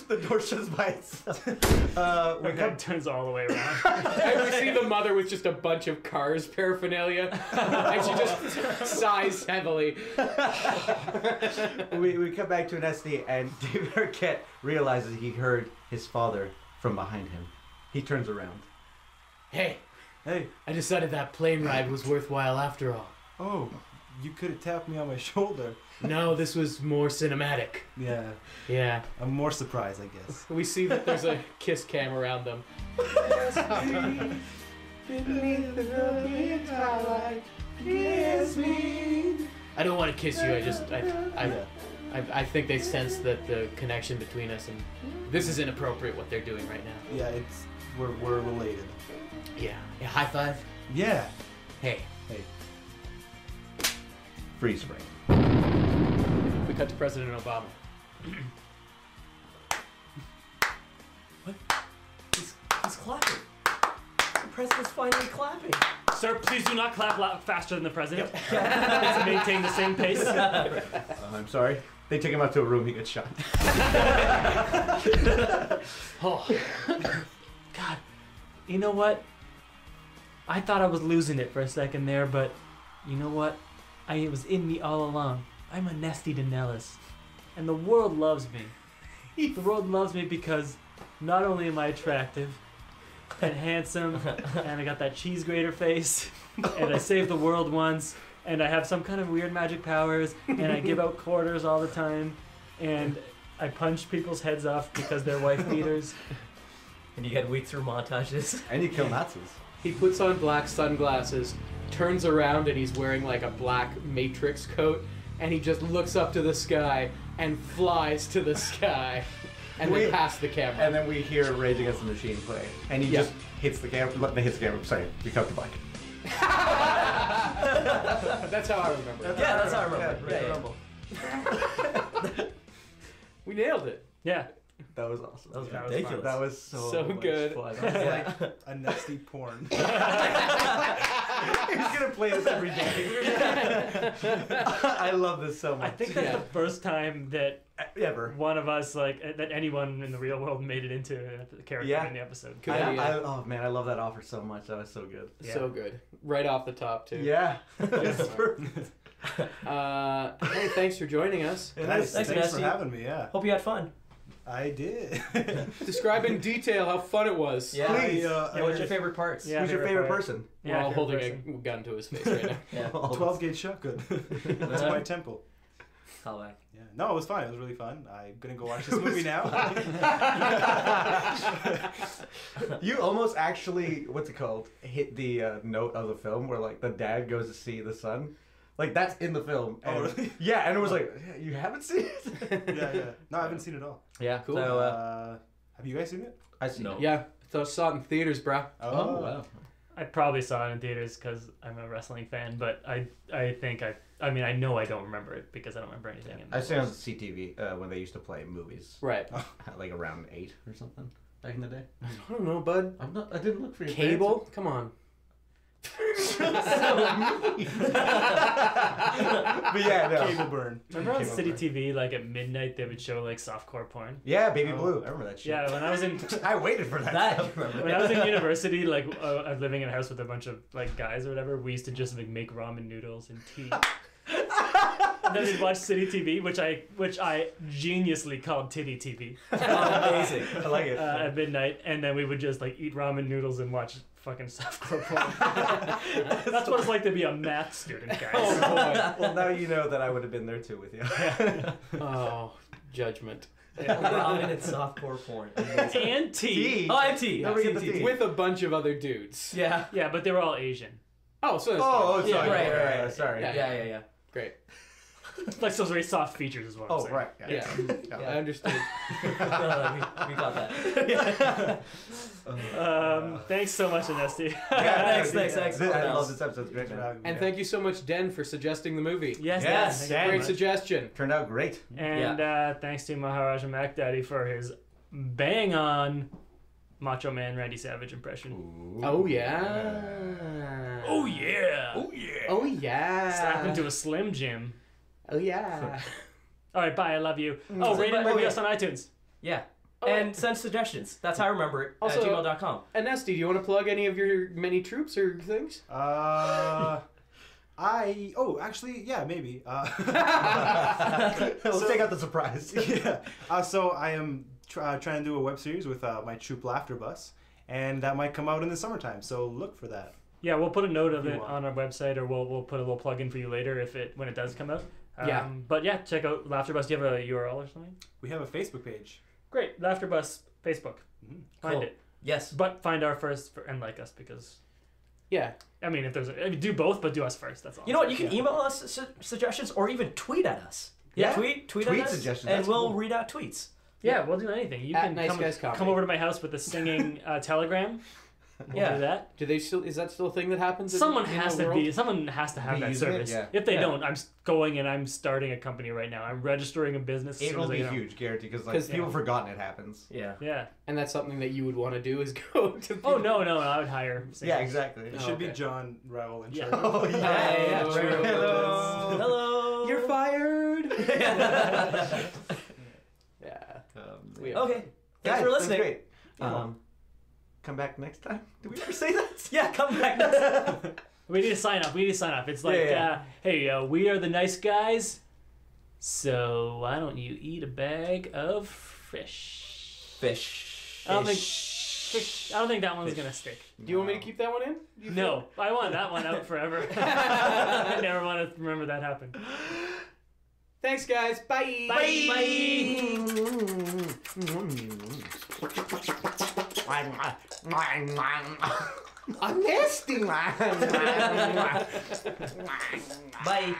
The door shuts by itself. Her head turns all the way around. And we see the mother with just a bunch of Cars paraphernalia, and she just sighs heavily. We come back to Anesti, and David Arquette realizes he heard his father from behind him. He turns around. Hey, Hey. I decided that plane ride was worthwhile after all. Oh, you could have tapped me on my shoulder. No, this was more cinematic. Yeah. Yeah. I'm more surprised, I guess. We see that there's a kiss cam around them. I don't want to kiss you. I think they sense that the connection between us, and this is inappropriate what they're doing right now. Yeah, we're related. Yeah. High five. Yeah. Hey. Freeze frame. We cut to President Obama. He's clapping. The president's finally clapping. Sir, please do not clap faster than the president. Let's maintain the same pace. I'm sorry. They take him out to a room. He gets shot. Oh, God. You know what? I thought I was losing it for a second there, but you know what? It was in me all along. I'm Anesti Danelis, and the world loves me. The world loves me because not only am I attractive and handsome, and I got that cheese grater face, and I saved the world once, and I have some kind of weird magic powers, and I give out quarters all the time, and I punch people's heads off because they're wife beaters. And you get week through montages. And you kill Nazis. He puts on black sunglasses, turns around, and he's wearing like a black Matrix coat, and he just looks up to the sky and flies to the sky, and then past the camera. And then we hear Rage Against the Machine play, and he just hits the camera. Hits the camera. Sorry, we cut to black. That's how I remember it. Yeah, that's how I remember. Yeah, Yeah. We nailed it. Yeah. That was awesome. That was That was ridiculous. That was so So good. Fun. I was like, A nasty porn. he's gonna play this every day. I love this so much. I think that's Yeah. the first time that Ever. one of us, like, that anyone in the real world made it into a character Yeah. in the episode. Oh man, I love that offer so much. That was so good. Yeah. So good. Right off the top, too. Yeah. It's perfect. Hey, thanks for joining us. Nice. Thanks, Thanks for Anesti. having me. Yeah, Hope you had fun. I did. Describe in detail how fun it was. Yeah. Please. What's your favorite parts? Yeah. Who's your favorite part. person? We're all favorite holding person. a gun to his face right now. Yeah. 12 gauge shotgun. That's my temple. Call back. Yeah. No, it was fun. It was really fun. I'm gonna go watch this movie now. You almost actually, what's it called? Hit the note of the film where like the dad goes to see the son. Like that's in the film. Oh, And- really? Yeah, and it was like, you haven't seen it? Yeah. No, I haven't seen it all. Yeah, Cool. So, Have you guys seen it? I see. No. Yeah, so I saw it in theaters, bro. Oh, wow. I probably saw it in theaters because I'm a wrestling fan, but I think I mean, I know I don't remember it because I don't remember anything in I it. see on CTV when they used to play movies, Right. like around 8 or something back in the day. I don't know, bud. I didn't look for your Cable? Come on. But yeah, no. Cable burn. Remember on Cable City burn. TV, like at midnight, they would show like softcore porn? Yeah, Baby Blue. I remember that shit. Yeah, when I was in I waited for that. That I stuff. remember. when I was in university, like I was living in a house with a bunch of like guys or whatever, we used to just like make ramen noodles and tea. And then we'd watch City TV, which I geniusly called Titty TV Amazing. I like it. at midnight, and then we would just like eat ramen noodles and watch fucking softcore porn. That's what it's like to be a math student, guys. Oh, boy. Well, now you know that I would have been there too with you. Oh, judgment. Ramen and softcore porn. Amazing. And tea. Oh, and tea. Don't forget the tea. With a bunch of other dudes. Yeah. Yeah, but they were all Asian. Oh, so that's Oh, fine. sorry. Yeah, right. Sorry. Yeah. Yeah. Great. Like those very soft features is what I'm Oh, saying. right. Yeah. I understood. we got that. Thanks so much, Anesti. Thanks. I love this episode. It's great, Thanks for man. having me. And thank you so much, Den, for suggesting the movie. Yes, Yes, thank you Dan. very Great much. suggestion. Turned out great. And thanks to Maharaja Mac Daddy for his bang on Macho Man Randy Savage impression. Oh, yeah. Oh yeah! Oh, yeah. Slap into a Slim Jim. Oh, yeah. All right, bye. I love you. Oh, rate and review us on iTunes. Yeah. And send suggestions. That's how I remember it. Also- at gmail.com. Anesti, do you want to plug any of your many troops or things? Actually, yeah, maybe. Let's take out the surprise. Yeah. So I am trying to do a web series with my troupe Laughter Bus, and that might come out in the summertime. So look for that. Yeah, we'll put a note of You it want. on our website, or we'll put a little plug in for you later when it does come out. Yeah. But yeah, check out Laughter Bus. Do you have a URL or something? We have a Facebook page. Great, Laughter Bus Facebook. Find Cool. it, Yes. but find our first and like us because Yeah. I mean do both, but do us first. That's all. You know what? You can email us suggestions or even tweet at us. Yeah. Tweet Tweet at us, suggestions, and that's we'll cool. read out tweets. Yeah, we'll do anything. You At can Nice Guys Comedy. come over to my house with a singing telegram. We'll Yeah. do that. Do they still? Is that still a thing that happens? Someone in has the to world? Someone has to have Be that using it, service. yeah. If they Yeah. don't, I'm going and I'm starting a company right now. I'm registering a business. As It soon will as I be get home. huge, guaranteed, because like 'Cause- people have forgotten it happens. Yeah. Yeah. And that's something that you would want to do is go to. Oh people- no, I would hire. Yeah, singers. exactly. It Oh, should be okay. John Raoul in Yeah. charge. Oh yeah. Oh, True. Hello. Hello. You're fired. yeah. Yeah. Okay. Guys, Thanks for that's listening. great. Come back next time. Did we ever say that? Yeah, come back next time. We need to sign up. It's like, Yeah. hey, we are the nice guys. So why don't you eat a bag of fish? Fish. I don't think that one's gonna stick. Do you want me to keep that one in? You No, I want that one out forever. I never want to remember that happened. Thanks, guys. Bye. I'm nasty, man. Bye.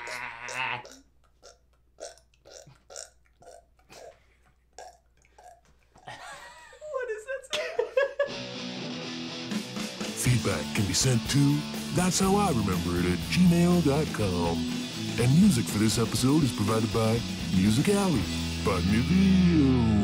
What is that? Feedback can be sent to That's How I Remember It at gmail.com. And music for this episode is provided by Music Alley by Niveo.